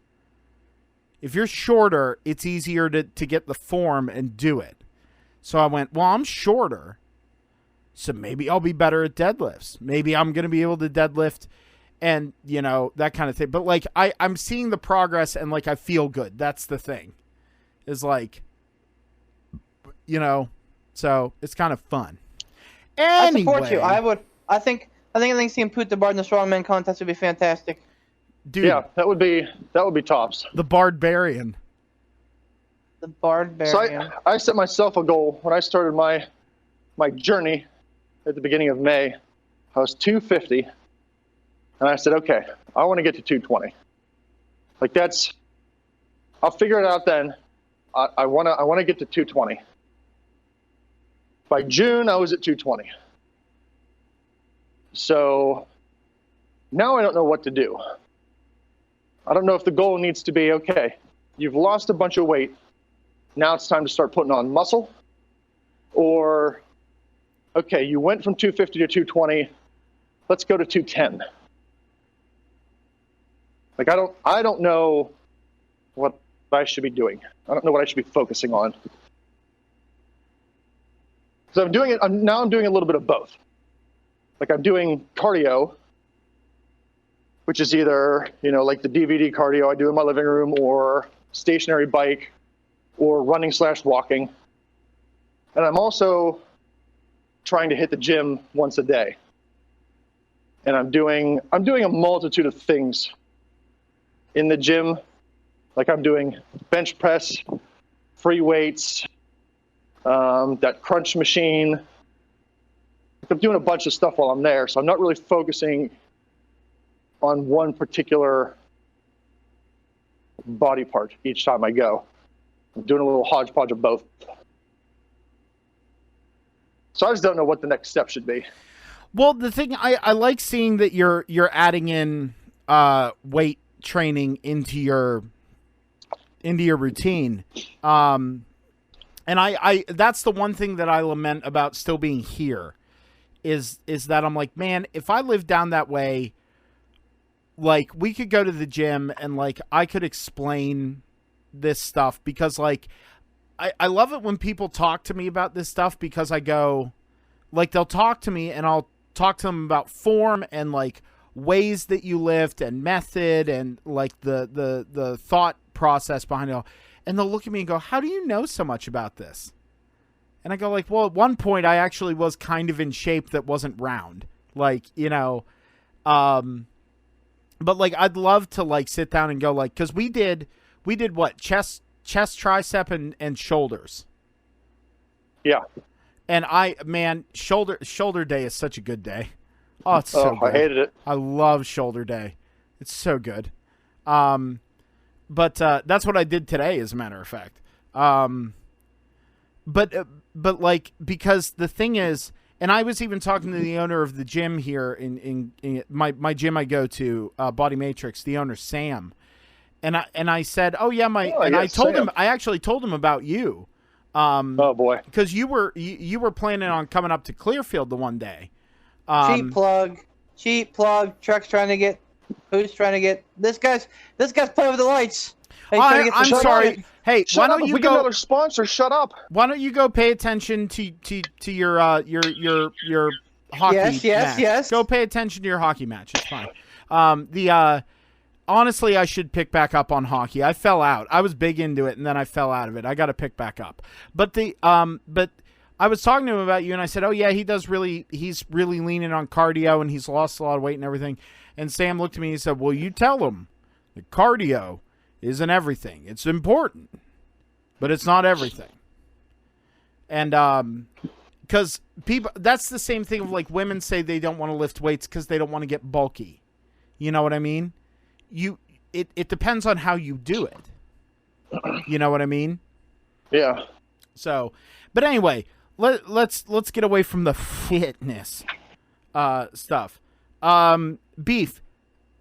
If you're shorter, it's easier to get the form and do it. So I went, well, I'm shorter, so maybe I'll be better at deadlifts. Maybe I'm going to be able to deadlift and, you know, that kind of thing. But, like, I'm seeing the progress and, like, I feel good. That's the thing. Is, like, you know, so it's kind of fun. Anyway. I support you. I think seeing Poot the Bard in the Strongman contest would be fantastic. Dude. Yeah, that would be tops. The Barbarian. The Barbarian. So I set myself a goal when I started my journey at the beginning of May. I was 250, and I said, okay, I want to get to 220. Like I'll figure it out then. I want to get to 220. By June, I was at 220. So now I don't know what to do. I don't know if the goal needs to be, okay, you've lost a bunch of weight. Now it's time to start putting on muscle. Or, okay, you went from 250 to 220. Let's go to 210. Like, I don't know what I should be doing. I don't know what I should be focusing on. So I'm doing a little bit of both. Like, I'm doing cardio, which is either, you know, like the DVD cardio I do in my living room, or stationary bike, or running/walking. And I'm also trying to hit the gym once a day. And I'm doing a multitude of things in the gym. Like, I'm doing bench press, free weights, that crunch machine. I'm doing a bunch of stuff while I'm there, so I'm not really focusing on one particular body part each time I go. I'm doing a little hodgepodge of both. So I just don't know what the next step should be. Well, the thing I like seeing that you're adding in weight training into your routine. And I that's the one thing that I lament about still being here is that I'm like, man, if I lived down that way, like, we could go to the gym and, like, I could explain this stuff, because, like, I love it when people talk to me about this stuff, because I go, like, they'll talk to me and I'll talk to them about form and, like, ways that you lift and method and, like, the thought process behind it all. And they'll look at me and go, how do you know so much about this? And I go, like, well, at one point I actually was kind of in shape that wasn't round. Like, you know, but, like, I'd love to, like, sit down and go, like, because we did what? Chest, tricep, and shoulders. Yeah. And shoulder day is such a good day. Oh, it's so good. I hated it. I love shoulder day. It's so good. But that's what I did today, as a matter of fact. But like, because the thing is, and I was even talking to the owner of the gym here in my gym I go to, Body Matrix, the owner, Sam. And I said, oh yeah, I told him, I actually told him about you. Oh boy. Because you were planning on coming up to Clearfield the one day. Cheap plug. Truck's trying to get. Who's trying to get? This guy's playing with the lights. I'm sorry. Hey, why don't you go? Another sponsor. Shut up. Why don't you go pay attention to your hockey match? Yes. Go pay attention to your hockey match. It's fine. Honestly, I should pick back up on hockey. I fell out. I was big into it, and then I fell out of it. I got to pick back up. But I was talking to him about you, and I said, oh yeah, he's really leaning on cardio, and he's lost a lot of weight and everything. And Sam looked at me and he said, well, you tell him that cardio isn't everything. It's important, but it's not everything. And because people, that's the same thing of, like, women say they don't want to lift weights because they don't want to get bulky. You know what I mean? It depends on how you do it. You know what I mean? Yeah. So, but anyway, let's get away from the fitness stuff. Beef,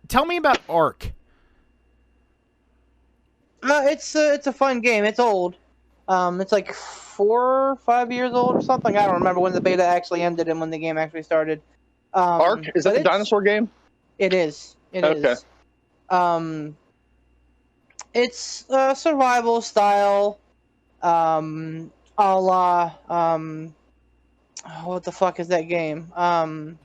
tell me about Ark. It's a fun game. It's old. It's like 4 or 5 years old or something. I don't remember when the beta actually ended and when the game actually started. Ark? Is that the dinosaur game? It is. It is. It's survival style, a la what the fuck is that game? I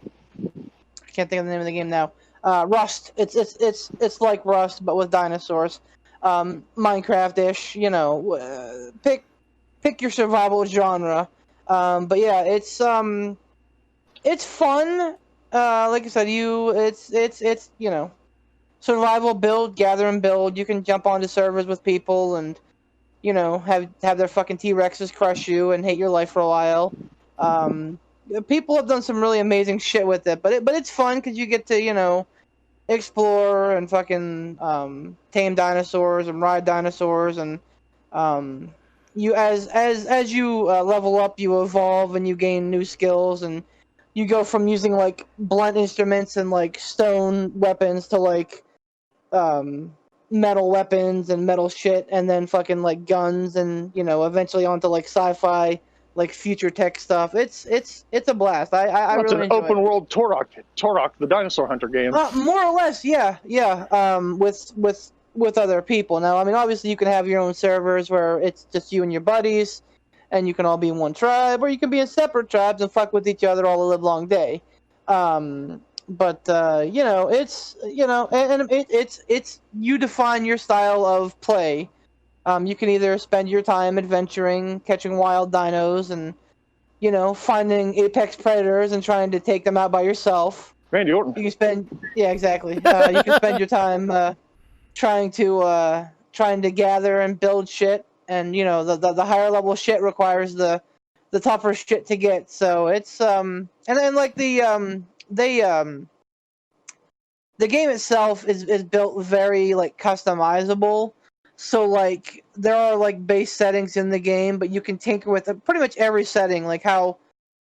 can't think of the name of the game now. Rust. It's like Rust but with dinosaurs. Minecraft-ish. You know, pick your survival genre. But yeah, it's fun. Like I said, it's you know, survival, build, gather, and build. You can jump onto servers with people and, you know, have their fucking T-Rexes crush you and hate your life for a while. People have done some really amazing shit with it, but it's fun because you get to, you know, explore and fucking tame dinosaurs and ride dinosaurs, and you as you level up, you evolve and you gain new skills, and you go from using like blunt instruments and like stone weapons to like metal weapons and metal shit, and then fucking like guns, and you know, eventually onto like sci-fi, like future tech stuff. It's a blast. I It's really an enjoy open it. world Turok, the dinosaur hunter game. More or less, yeah. With other people. Now, I mean, obviously you can have your own servers where it's just you and your buddies, and you can all be in one tribe, or you can be in separate tribes and fuck with each other all the live long day. But you know, it's, you know, and it's you define your style of play. You can either spend your time adventuring, catching wild dinos, and, you know, finding apex predators and trying to take them out by yourself. Randy Orton. You can spend, yeah, exactly. You can spend your time trying to gather and build shit, and you know, the higher level shit requires the tougher shit to get. So it's and then like the game itself is built very like customizable. So like there are like base settings in the game, but you can tinker with pretty much every setting, like how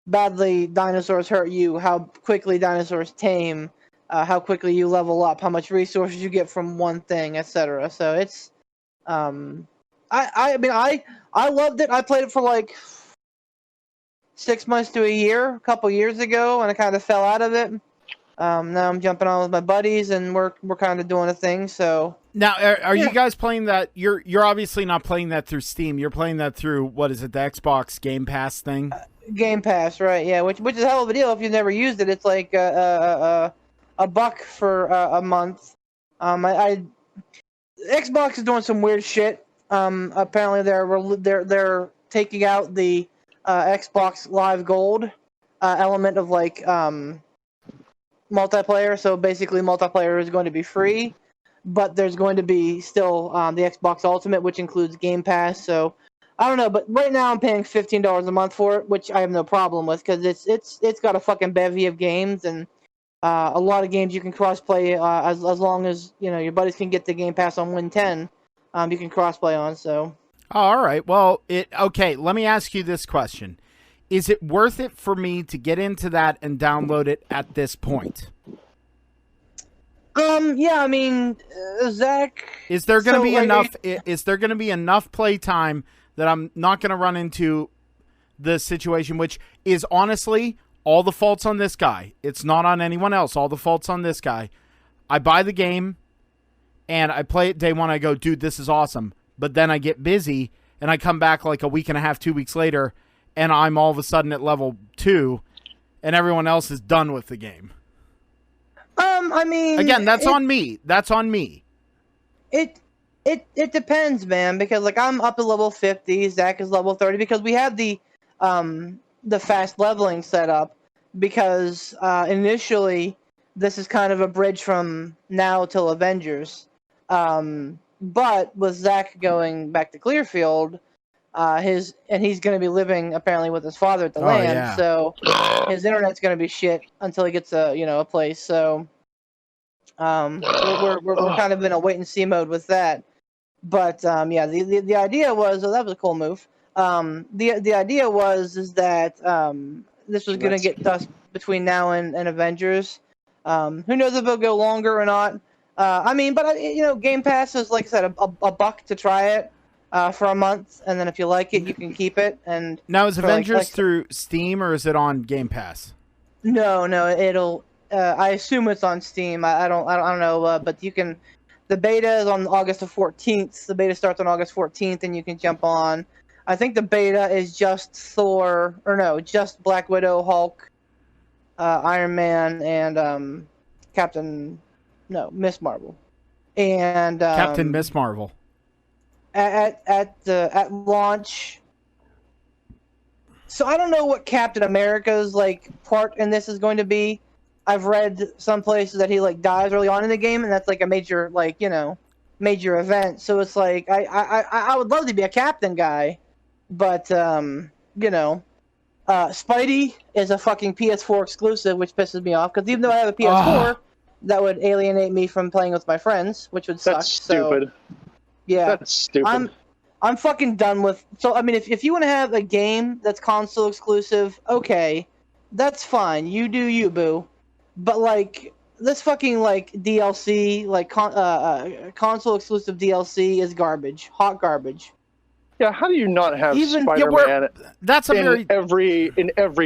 badly dinosaurs hurt you, how quickly dinosaurs tame, how quickly you level up, how much resources you get from one thing, etc. So it's I mean I loved it. I played it for like 6 months to a year, a couple years ago, and I kind of fell out of it. Now I'm jumping on with my buddies, and we're kind of doing a thing. So now, are you guys playing that? You're obviously not playing that through Steam. You're playing that through, what is it, the Xbox Game Pass thing? Game Pass, right? Yeah, which is a hell of a deal if you've never used it. It's like $1 for a month. Xbox is doing some weird shit. Apparently they're taking out the Xbox Live Gold element of like multiplayer. So basically, multiplayer is going to be free, but there's going to be still the Xbox Ultimate, which includes Game Pass. So I don't know, but right now I'm paying $15 a month for it, which I have no problem with because it's got a fucking bevy of games, and a lot of games you can cross-play as long as, you know, your buddies can get the Game Pass on Win 10. You can cross-play on. So. Oh, all right. Well, okay. Let me ask you this question: is it worth it for me to get into that and download it at this point? Yeah, I mean, Zach. Is there going to be enough? Is there going to be enough play time that I'm not going to run into the situation, which is honestly all the faults on this guy? It's not on anyone else. All the faults on this guy. I buy the game, and I play it day one. I go, dude, this is awesome. But then I get busy, and I come back like a week and a half, 2 weeks later, and I'm all of a sudden at level 2, and everyone else is done with the game. I mean, again, that's on me. That's on me. It depends, man, because like I'm up to level 50, Zach is level 30, because we have the fast leveling set up, because initially this is kind of a bridge from now till Avengers. But with Zach going back to Clearfield, he's going to be living apparently with his father at the land, yeah. So his internet's going to be shit until he gets a place. So we're kind of in a wait and see mode with that. But yeah, the idea was, that was a cool move. The idea is that this was going to get dust between now and Avengers. Who knows if it'll go longer or not? I mean, but Game Pass is, like I said, a buck to try it for a month, and then if you like it, you can keep it. And now, is Avengers through Steam or is it on Game Pass? No, it'll. I assume it's on Steam. I don't know, but you can. The beta is on August the 14th. The beta starts on August 14th, and you can jump on. I think the beta is just just Black Widow, Hulk, Iron Man, and Miss Marvel, and Captain Miss Marvel. At launch. So I don't know what Captain America's part in this is going to be. I've read some places that he dies early on in the game, and that's a major major event. So it's I would love to be a captain guy, but Spidey is a fucking PS4 exclusive, which pisses me off because even though I have a PS4, that would alienate me from playing with my friends, which would suck. That's stupid. So, yeah, that's stupid. I'm fucking done with. So I mean, if you want to have a game that's console exclusive, okay, that's fine. You do you, boo. But this fucking DLC, console exclusive DLC is garbage, hot garbage. Yeah, how do you not have Spider-Man in every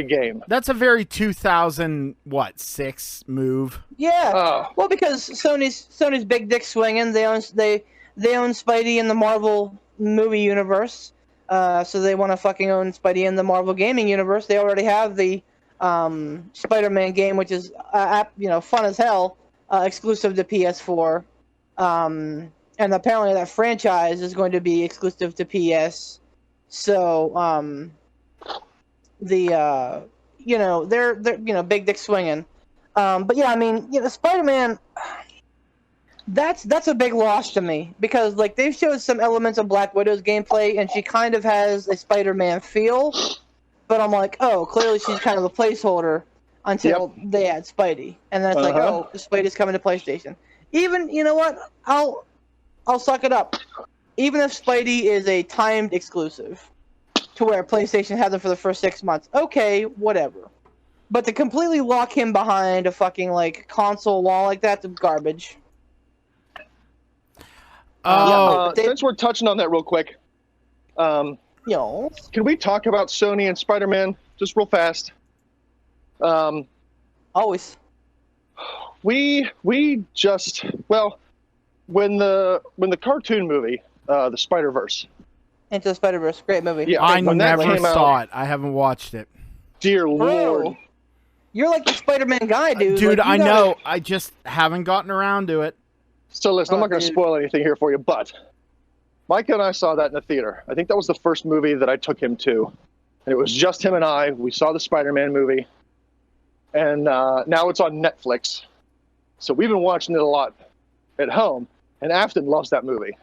game? That's a very 2006 move. Yeah. Well, because Sony's big dick swinging. They own Spidey in the Marvel movie universe. So they want to fucking own Spidey in the Marvel gaming universe. They already have the Spider-Man game, which is fun as hell, exclusive to PS4, and apparently that franchise is going to be exclusive to PS. So they're big dick swinging. But yeah, I mean, Spider-Man, that's a big loss to me because they've showed some elements of Black Widow's gameplay, and she kind of has a Spider-Man feel. But I'm oh, clearly she's kind of a placeholder until they add Spidey. And then it's Spidey's coming to PlayStation. Even, you know what? I'll suck it up. Even if Spidey is a timed exclusive to where PlayStation has it for the first 6 months, okay, whatever. But to completely lock him behind a fucking, console wall like that's garbage. Since we're touching on that real quick, can we talk about Sony and Spider-Man just real fast? Always. We just when the cartoon movie, the Spider-Verse. Into the Spider-Verse, great movie. Yeah, I never saw it. I haven't watched it. Dear Lord. You're the Spider-Man guy, dude. Dude, I know. I just haven't gotten around to it. So listen, I'm not going to spoil anything here for you, but Micah and I saw that in the theater. I think that was the first movie that I took him to. And it was just him and I. We saw the Spider-Man movie. And now it's on Netflix. So we've been watching it a lot at home. And Afton loves that movie.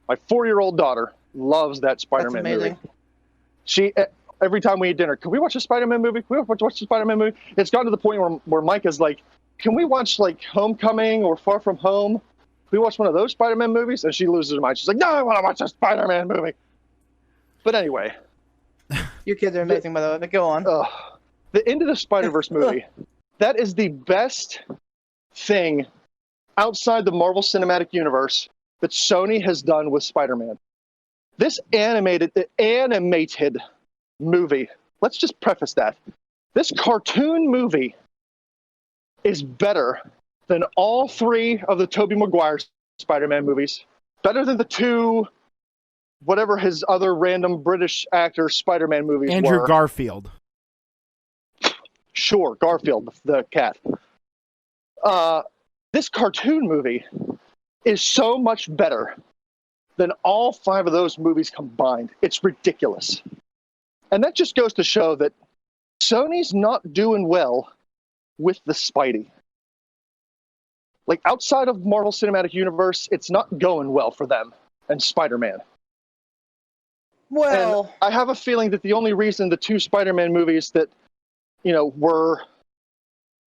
My 4-year-old daughter loves that Spider-Man movie. She, every time we eat dinner, can we watch a Spider-Man movie? Can we watch a Spider-Man movie? It's gotten to the point where Micah's can we watch Homecoming or Far From Home? We watch one of those Spider-Man movies, and she loses her mind. She's no, I want to watch a Spider-Man movie. But anyway. Your kids are amazing, by the way, but go on. The Into the Spider-Verse movie, that is the best thing outside the Marvel Cinematic Universe that Sony has done with Spider-Man. This animated movie, let's just preface that. This cartoon movie is better than all 3 of the Tobey Maguire Spider-Man movies. Better than the 2, whatever his other random British actor Spider-Man movies were. Andrew Garfield. Sure, Garfield, the cat. This cartoon movie is so much better than all 5 of those movies combined. It's ridiculous. And that just goes to show that Sony's not doing well with the Spidey. Outside of Marvel Cinematic Universe, it's not going well for them and Spider-Man. Well, and I have a feeling that the only reason the 2 Spider-Man movies that, were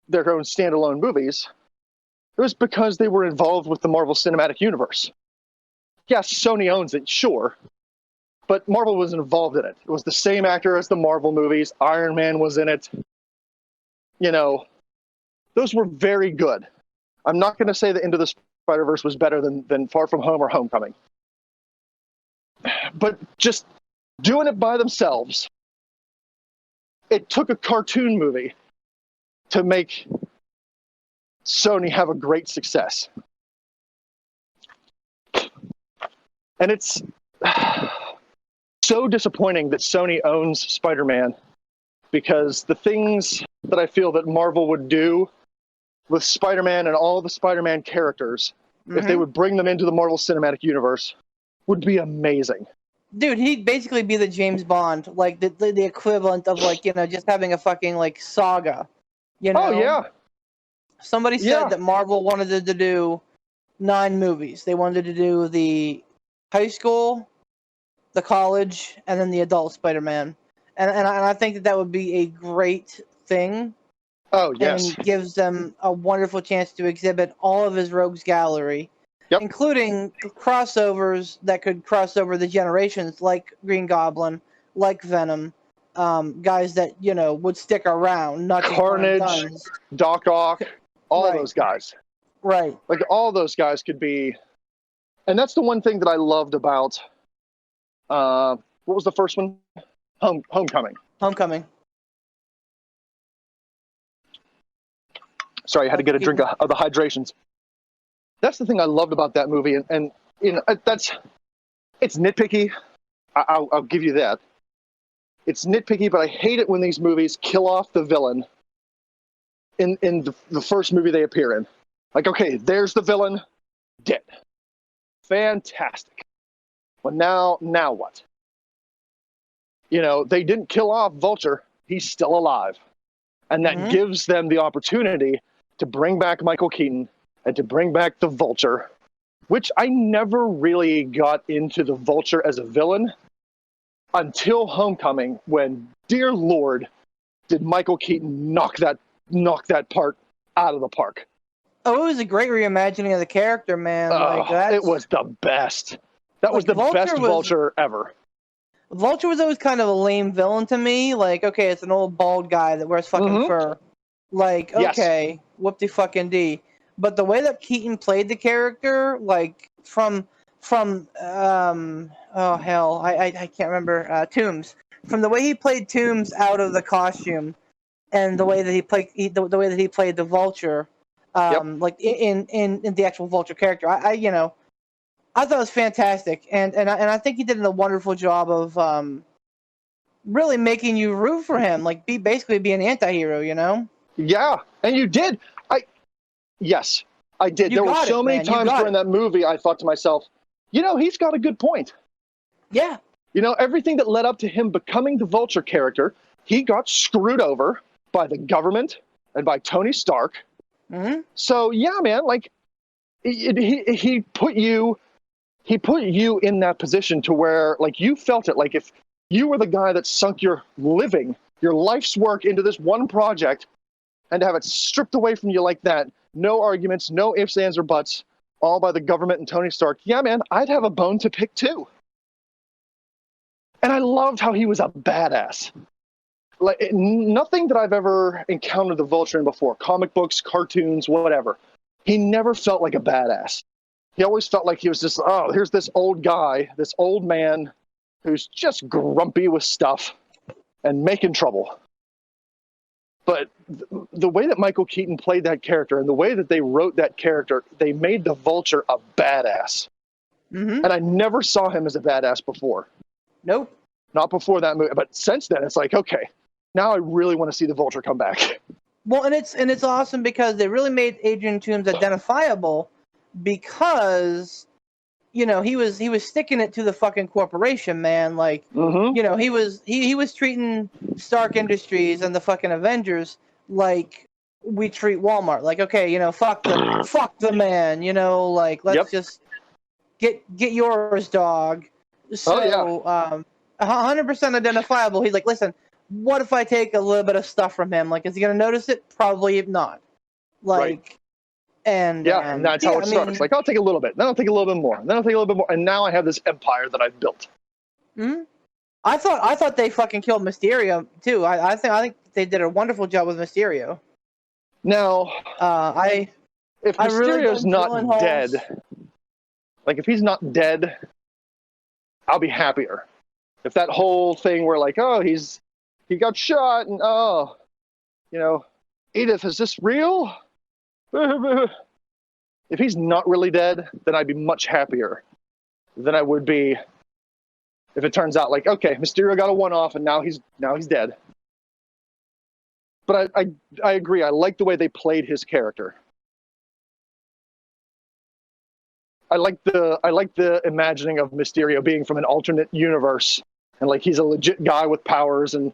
their own standalone movies, it was because they were involved with the Marvel Cinematic Universe. Yes, Sony owns it, sure. but Marvel was involved in it. It was the same actor as the Marvel movies. Iron Man was in it. You know, those were very good. I'm not going to say that Into the Spider-Verse was better than Far From Home or Homecoming. But just doing it by themselves, it took a cartoon movie to make Sony have a great success. And it's so disappointing that Sony owns Spider-Man, because the things that I feel that Marvel would do with Spider-Man and all the Spider-Man characters, if they would bring them into the Marvel Cinematic Universe, would be amazing. Dude, he'd basically be the James Bond, like the equivalent of, like, you know, just having a fucking, like, saga. You know? Oh, yeah. Somebody said that Marvel wanted to do 9 movies. They wanted to do the high school, the college, and then the adult Spider-Man. And I think that would be a great thing. Oh, yes. And gives them a wonderful chance to exhibit all of his rogues gallery, including crossovers that could cross over the generations, like Green Goblin, like Venom, guys that, you know, would stick around, not just Carnage, Doc Ock, all those guys. Right. Like, all those guys could be... And that's the one thing that I loved about... what was the first one? Homecoming. Homecoming. Sorry, I had to get a drink of the hydrations. That's the thing I loved about that movie, and you know, it's nitpicky. I'll give you that. It's nitpicky, but I hate it when these movies kill off the villain in the first movie they appear in. Like, okay, there's the villain, dead. Fantastic. Well, now what? You know, they didn't kill off Vulture. He's still alive. And that gives them the opportunity to bring back Michael Keaton and to bring back the Vulture, which I never really got into the Vulture as a villain until Homecoming, when, dear Lord, did Michael Keaton knock that part out of the park. Oh, it was a great reimagining of the character, man. It was the best. That was the best Vulture ever. Vulture was always kind of a lame villain to me. Like, okay, it's an old bald guy that wears fucking fur. Like, okay, whoop-de-fucking-d. But the way that Keaton played the character, like, from oh, hell, I can't remember, Toombs. From the way he played Toombs out of the costume, and the way that he played the Vulture, like, in the actual Vulture character, I thought it was fantastic, and I think he did a wonderful job of really making you root for him, like basically be an anti-hero, you know? Yeah, and you did. Yes, I did. There were so many times during that movie I thought to myself, you know, he's got a good point. Yeah. You know, everything that led up to him becoming the Vulture character, he got screwed over by the government and by Tony Stark. So, yeah, man, like, he put you in that position to where, like, you felt it. Like, if you were the guy that sunk your life's work into this one project, and to have it stripped away from you like that, no arguments, no ifs, ands, or buts, all by the government and Tony Stark, yeah, man, I'd have a bone to pick too. And I loved how he was a badass. Like, nothing that I've ever encountered the Vulture in before, comic books, cartoons, whatever, he never felt like a badass. He always felt like he was just, oh, here's this old guy, this old man who's just grumpy with stuff and making trouble. But the way that Michael Keaton played that character and the way that they wrote that character, they made the Vulture a badass. And I never saw him as a badass before. Nope. Not before that movie. But since then, it's like, okay, now I really want to see the Vulture come back. Well, and it's awesome because they really made Adrian Toombs identifiable, because, you know, he was sticking it to the fucking corporation, man. Like, you know, he was treating Stark Industries and the fucking Avengers like we treat Walmart. Like, okay, you know, fuck the man, you know, like, let's just get yours, dog. So, 100% identifiable. He's like, listen, what if I take a little bit of stuff from him? Like, is he gonna notice it? Probably not. Like, and that's how it starts. Like, I'll take a little bit, then I'll take a little bit more, then I'll take a little bit more, and now I have this empire that I've built. Hmm. I thought they fucking killed Mysterio too. I think they did a wonderful job with Mysterio. Now, if I really Mysterio's think not Dylan Hall's- dead, like if he's not dead, I'll be happier. If that whole thing where like, oh, he got shot and oh, you know, Edith, is this real? If he's not really dead, then I'd be much happier than I would be if it turns out like, okay, Mysterio got a one-off and now he's dead. But I agree. I like the way they played his character. I like the imagining of Mysterio being from an alternate universe and like he's a legit guy with powers and,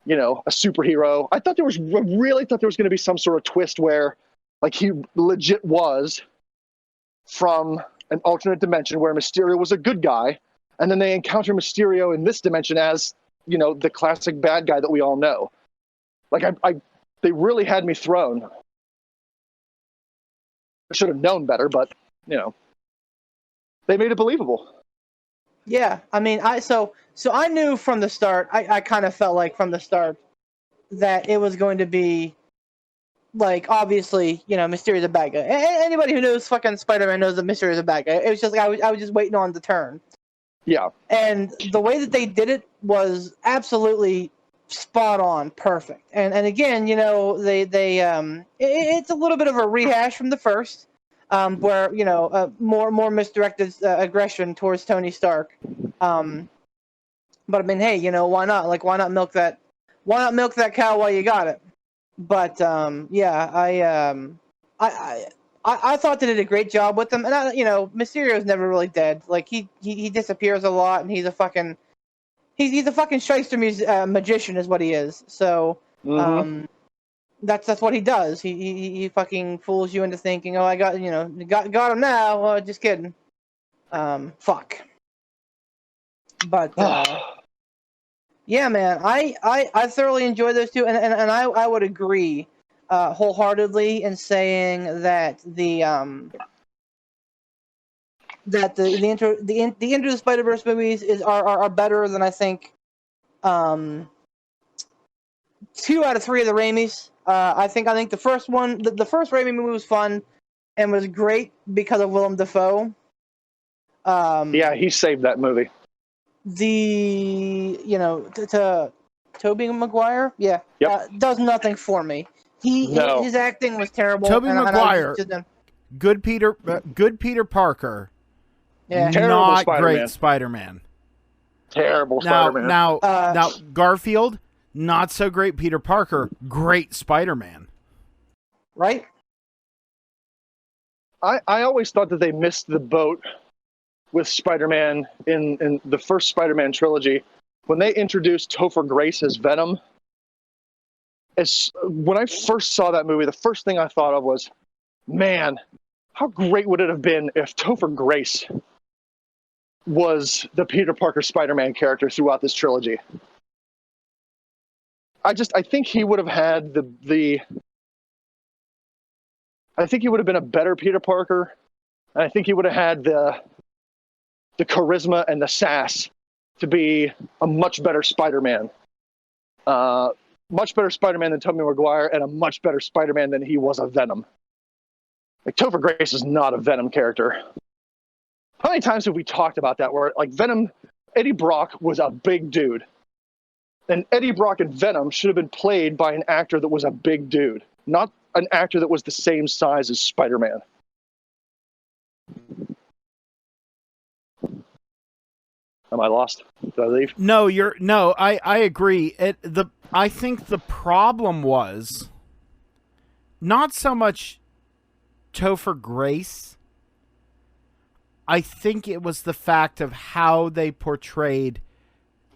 you know, a superhero. I really thought there was going to be some sort of twist where like he legit was from an alternate dimension where Mysterio was a good guy, and then they encounter Mysterio in this dimension as, you know, the classic bad guy that we all know. Like they really had me thrown. I should have known better, but you know, they made it believable. Yeah, I mean, so I knew from the start. I kind of felt like from the start that it was going to be like, obviously, you know, Mysterio's a bad guy. Anybody who knows fucking Spider-Man knows that Mysterio's a bad guy. It was just like I was just waiting on the turn. Yeah. And the way that they did it was absolutely spot on, perfect. And again, you know, it's a little bit of a rehash from the first, where, you know, more misdirected aggression towards Tony Stark. But I mean, hey, you know, why not? Like, why not milk that cow while you got it? But yeah, I thought they did a great job with them, and you know, Mysterio's never really dead. Like he disappears a lot, and he's a fucking shyster magician is what he is. So that's what he does. He fucking fools you into thinking, oh, I got him now. Well, just kidding. Fuck. But yeah, man, I thoroughly enjoyed those two, and I would agree wholeheartedly in saying that the Into the Spider-Verse movies are better than I think 2 out of 3 of the Raimis. I think the first one, the first Raimi movie was fun and was great because of Willem Dafoe. Yeah, he saved that movie. To Tobey Maguire, yeah, does nothing for me. His acting was terrible. Tobey Maguire, good Peter Parker. Yeah, not great Spider-Man. Terrible Spider-Man. Now Garfield, not so great Peter Parker, great Spider-Man. Right. I always thought that they missed the boat with Spider-Man in the first Spider-Man trilogy. When they introduced Topher Grace as Venom, when I first saw that movie, the first thing I thought of was, man, how great would it have been if Topher Grace was the Peter Parker Spider-Man character throughout this trilogy. I think he would have had I think he would have been a better Peter Parker, and I think he would have had the charisma and the sass to be a much better Spider-Man. Much better Spider-Man than Tobey Maguire, and a much better Spider-Man than he was a Venom. Like, Topher Grace is not a Venom character. How many times have we talked about that, where, like, Venom, Eddie Brock was a big dude. And Eddie Brock and Venom should have been played by an actor that was a big dude, not an actor that was the same size as Spider-Man. Am I lost? Did I leave? No, I agree. I think the problem was not so much Topher Grace. I think it was the fact of how they portrayed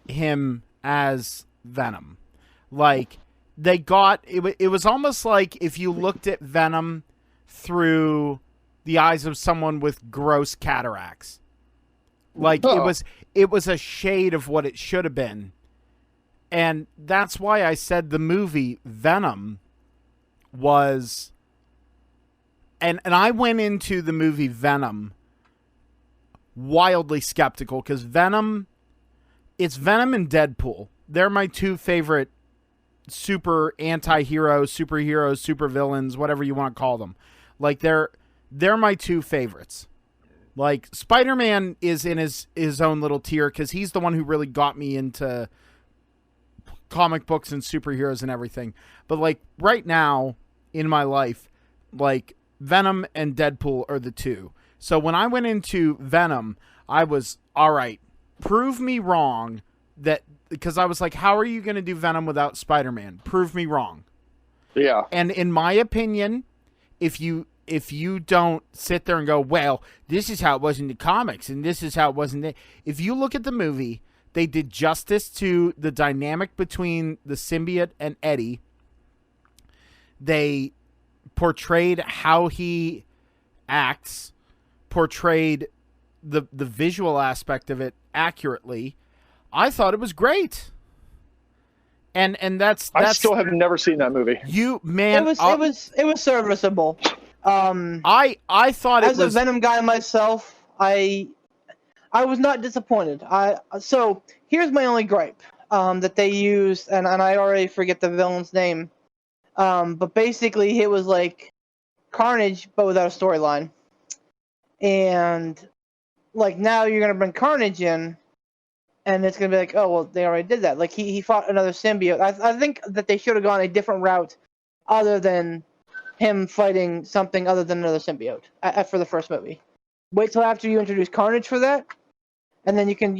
him as Venom. Like, they got it was almost like if you looked at Venom through the eyes of someone with gross cataracts. Like, it was a shade of what it should have been. And that's why I said the movie Venom was... And I went into the movie Venom wildly skeptical, because Venom it's Venom and Deadpool. They're my two favorite super anti-heroes, superheroes, supervillains, whatever you want to call them. Like they're my two favorites. Like Spider-Man is in his own little tier because he's the one who really got me into comic books and superheroes and everything. But like right now in my life, like Venom and Deadpool are the two. So when I went into Venom, I was all right. Prove me wrong because I was like, how are you going to do Venom without Spider-Man? Prove me wrong. Yeah. And in my opinion, if you don't sit there and go, well, this is how it was in the comics and this is how it was in the... If you look at the movie, they did justice to the dynamic between the symbiote and Eddie. They portrayed how he acts, portrayed the visual aspect of it accurately. I thought it was great. And that's I still have never seen that movie. You man, it was serviceable. I thought as a Venom guy myself, I was not disappointed. So here's my only gripe that they used, and I already forget the villain's name. But basically, it was like Carnage, but without a storyline. And like now, you're gonna bring Carnage in, and it's gonna be like, oh well, they already did that. Like he fought another symbiote. I think that they should have gone a different route, other than him fighting something other than another symbiote for the first movie. Wait till after you introduce Carnage for that, and then you can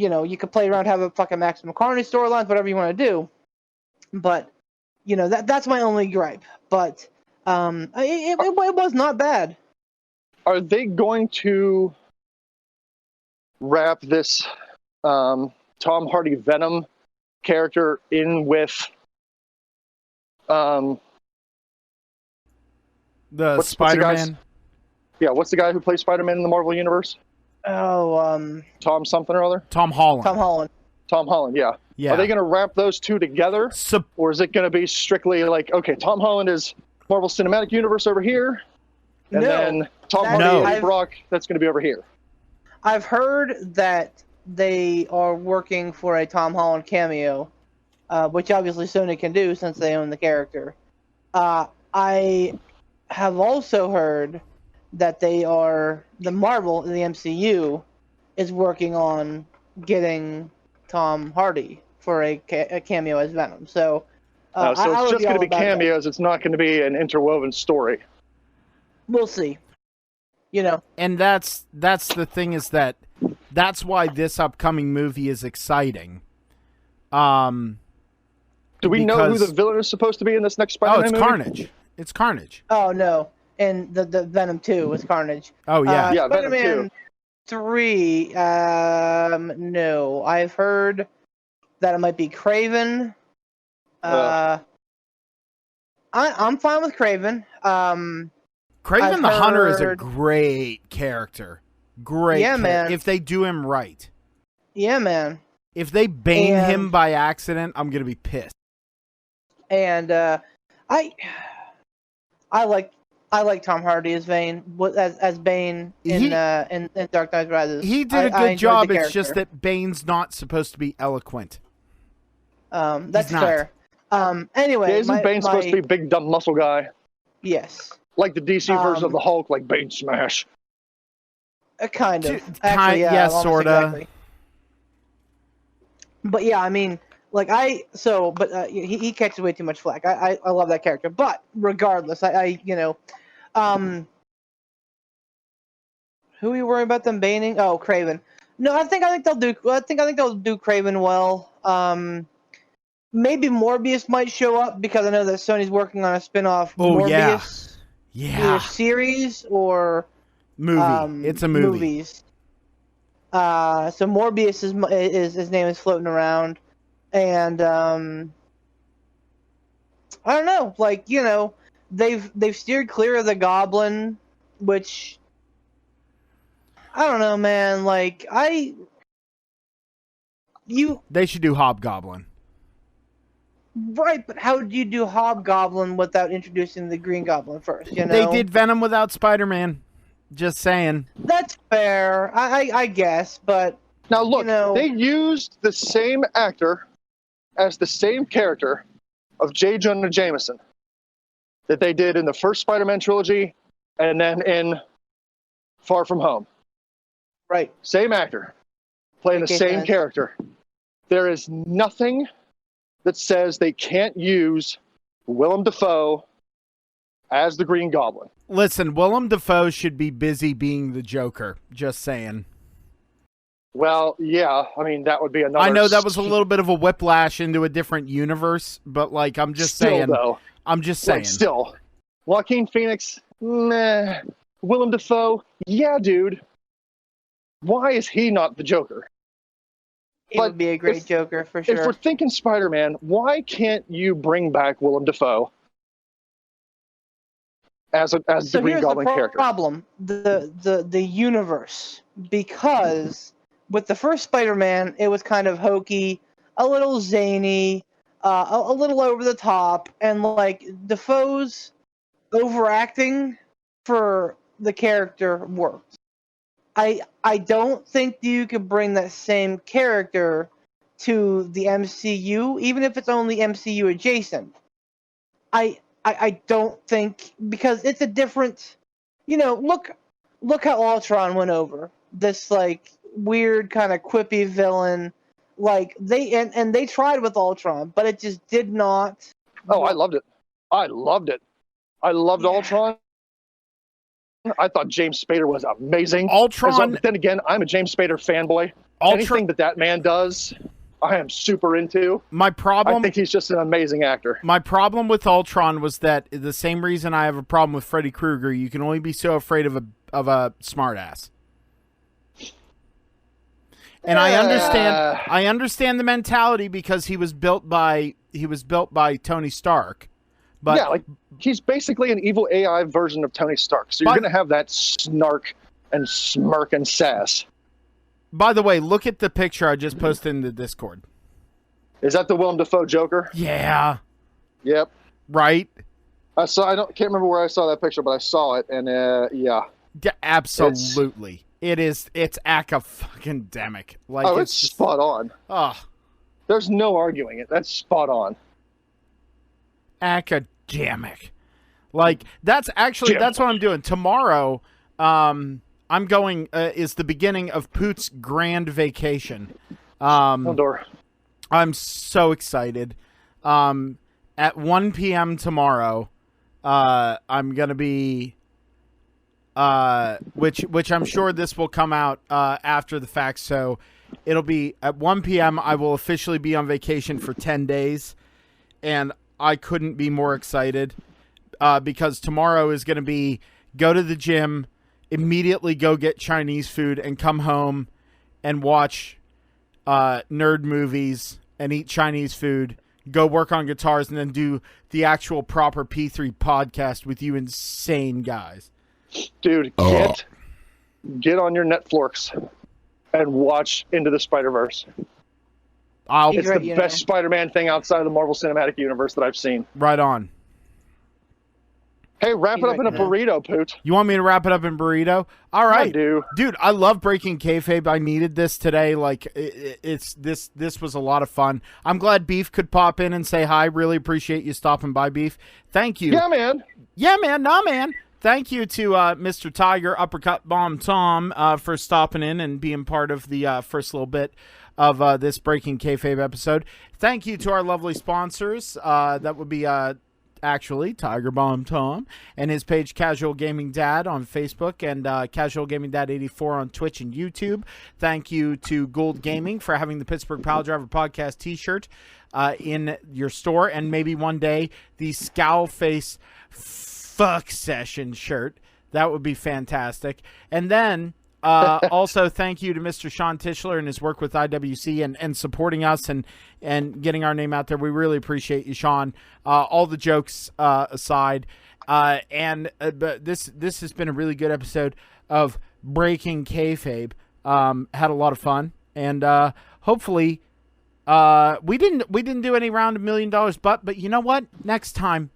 play around, have a fucking Maximum Carnage storyline, whatever you want to do. But that's my only gripe. But it was not bad. Are they going to wrap this Tom Hardy Venom character in with the Spider-Man? What's the guy who plays Spider-Man in the Marvel Universe? Oh, Tom something or other? Tom Holland. Tom Holland, yeah. Are they going to wrap those two together? Or is it going to be strictly like, okay, Tom Holland is Marvel Cinematic Universe over here, and then Tom Hardy and Brock, that's going to be over here? I've heard that they are working for a Tom Holland cameo, which obviously Sony can do since they own the character. I have also heard that the Marvel, the MCU, is working on getting Tom Hardy for a cameo as Venom. So it's just going to be cameos. It's not going to be an interwoven story. We'll see. And that's the thing, is that's why this upcoming movie is exciting. Do we know who the villain is supposed to be in this next Spider-Man movie? Carnage. It's Carnage. Oh no, and the Venom 2 was Carnage. Oh yeah, Spider-Man 3. No, I've heard that it might be Craven. I'm fine with Craven. Craven the Hunter is a great character. Man. If they do him right. Yeah, man. If they bane him by accident, I'm gonna be pissed. And I like Tom Hardy as Bane in Dark Knight Rises. He did a good job. It's just that Bane's not supposed to be eloquent. That's fair. Anyway, isn't Bane supposed to be a big dumb muscle guy? Yes. Like the DC version of the Hulk, like Bane Smash. Kind of. Actually, yeah, sort of. Exactly. But yeah, I mean, he catches way too much flack. I love that character, but regardless, who are you worried about them baning? Oh, Craven. No, I think they'll do Craven well. Maybe Morbius might show up because I know that Sony's working on a spin-off Morbius. Yeah. Series or movie. It's a movie. Movies. So Morbius is his name is floating around, and I don't know. Like they've steered clear of the Goblin, which I don't know, man. Like they should do Hobgoblin. Right, but how do you do Hobgoblin without introducing the Green Goblin first? They did Venom without Spider-Man. Just saying. That's fair, I guess, but Now look, You know- they used the same actor as the same character of J. Jonah Jameson that they did in the first Spider-Man trilogy and then in Far From Home. Right. Same actor playing the Okay, same fine. character. There is nothing that says they can't use Willem Dafoe as the Green Goblin. Listen, Willem Dafoe should be busy being the Joker. Just saying. Well, yeah, I mean, that would be another... I know that was a little bit of a whiplash into a different universe, but like I'm just saying. Though, I'm just saying. like, still, Joaquin Phoenix, meh. Willem Dafoe, yeah, dude. Why is he not the Joker? He But would be a great if- Joker for If sure. we're thinking Spider-Man, why can't you bring back Willem Dafoe as the So Green here's Goblin the character? problem: the universe, because with the first Spider-Man, it was kind of hokey, a little zany, a little over the top, and like Defoe's overacting for the character worked. I don't think you could bring that same character to the MCU, even if it's only MCU adjacent. I don't think, because it's a different, look how Ultron went over. This like weird kind of quippy villain, like they tried with Ultron, but it just did not. Oh, I loved it. I loved Ultron. I thought James Spader was amazing. Ultron- But then again, I'm a James Spader fanboy. Anything that man does, I am super into. My I problem think he's just an amazing actor. My problem with Ultron was that the same reason I have a problem with Freddy Krueger. You can only be so afraid of a smartass. And I understand the mentality because he was built by Tony Stark. But yeah, like he's basically an evil AI version of Tony Stark. So you're going to have that snark and smirk and sass. by the way, look at the picture I just posted in the Discord. Is that the Willem Dafoe Joker? Yeah. Yep. Right? Can't remember where I saw that picture, but I saw it, and yeah. Yeah, absolutely. It's fucking-demic. Like It's spot on. Oh, There's no arguing it. That's spot on. academic. Like that's what I'm doing tomorrow. I'm going is the beginning of Poot's grand vacation. Eldor. I'm so excited. At 1 p.m. tomorrow, I'm gonna be which I'm sure this will come out after the fact, so it'll be at 1 p.m. I will officially be on vacation for 10 days, and I couldn't be more excited because tomorrow is going to be go to the gym, immediately go get Chinese food, and come home and watch nerd movies and eat Chinese food, go work on guitars, and then do the actual proper P3 podcast with you insane guys. Dude, get on your Netflix and watch Into the Spider-Verse. It's the best Spider-Man thing outside of the Marvel Cinematic Universe that I've seen. Right on. Hey, wrap it up in a burrito, Poot. You want me to wrap it up in burrito? All right. I do. Dude, I love breaking kayfabe. I needed this today. Like, this was a lot of fun. I'm glad Beef could pop in and say hi. Really appreciate you stopping by, Beef. Thank you. Yeah, man. Yeah, man. Nah, man. Thank you to Mr. Tiger, Uppercut Bomb Tom, for stopping in and being part of the first little bit of this Breaking Kayfabe episode. Thank you to our lovely sponsors. That would be actually Tiger Bomb Tom and his page Casual Gaming Dad on Facebook and Casual Gaming Dad 84 on Twitch and YouTube. Thank you to Gold Gaming for having the Pittsburgh Piledriver podcast t-shirt in your store, and maybe one day the Scowl Face Fuck Session shirt. That would be fantastic. And then also thank you to Mr. Sean Tischler and his work with IWC and supporting us and getting our name out there. We really appreciate you, Sean. All the jokes aside, but this has been a really good episode of Breaking Kayfabe. Had a lot of fun, and hopefully we didn't do any round $1 million, but you know what? Next time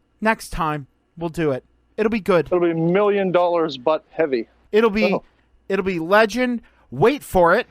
we'll do it. It'll be good. It'll be $1 million, but heavy. It'll be legend. Wait for it.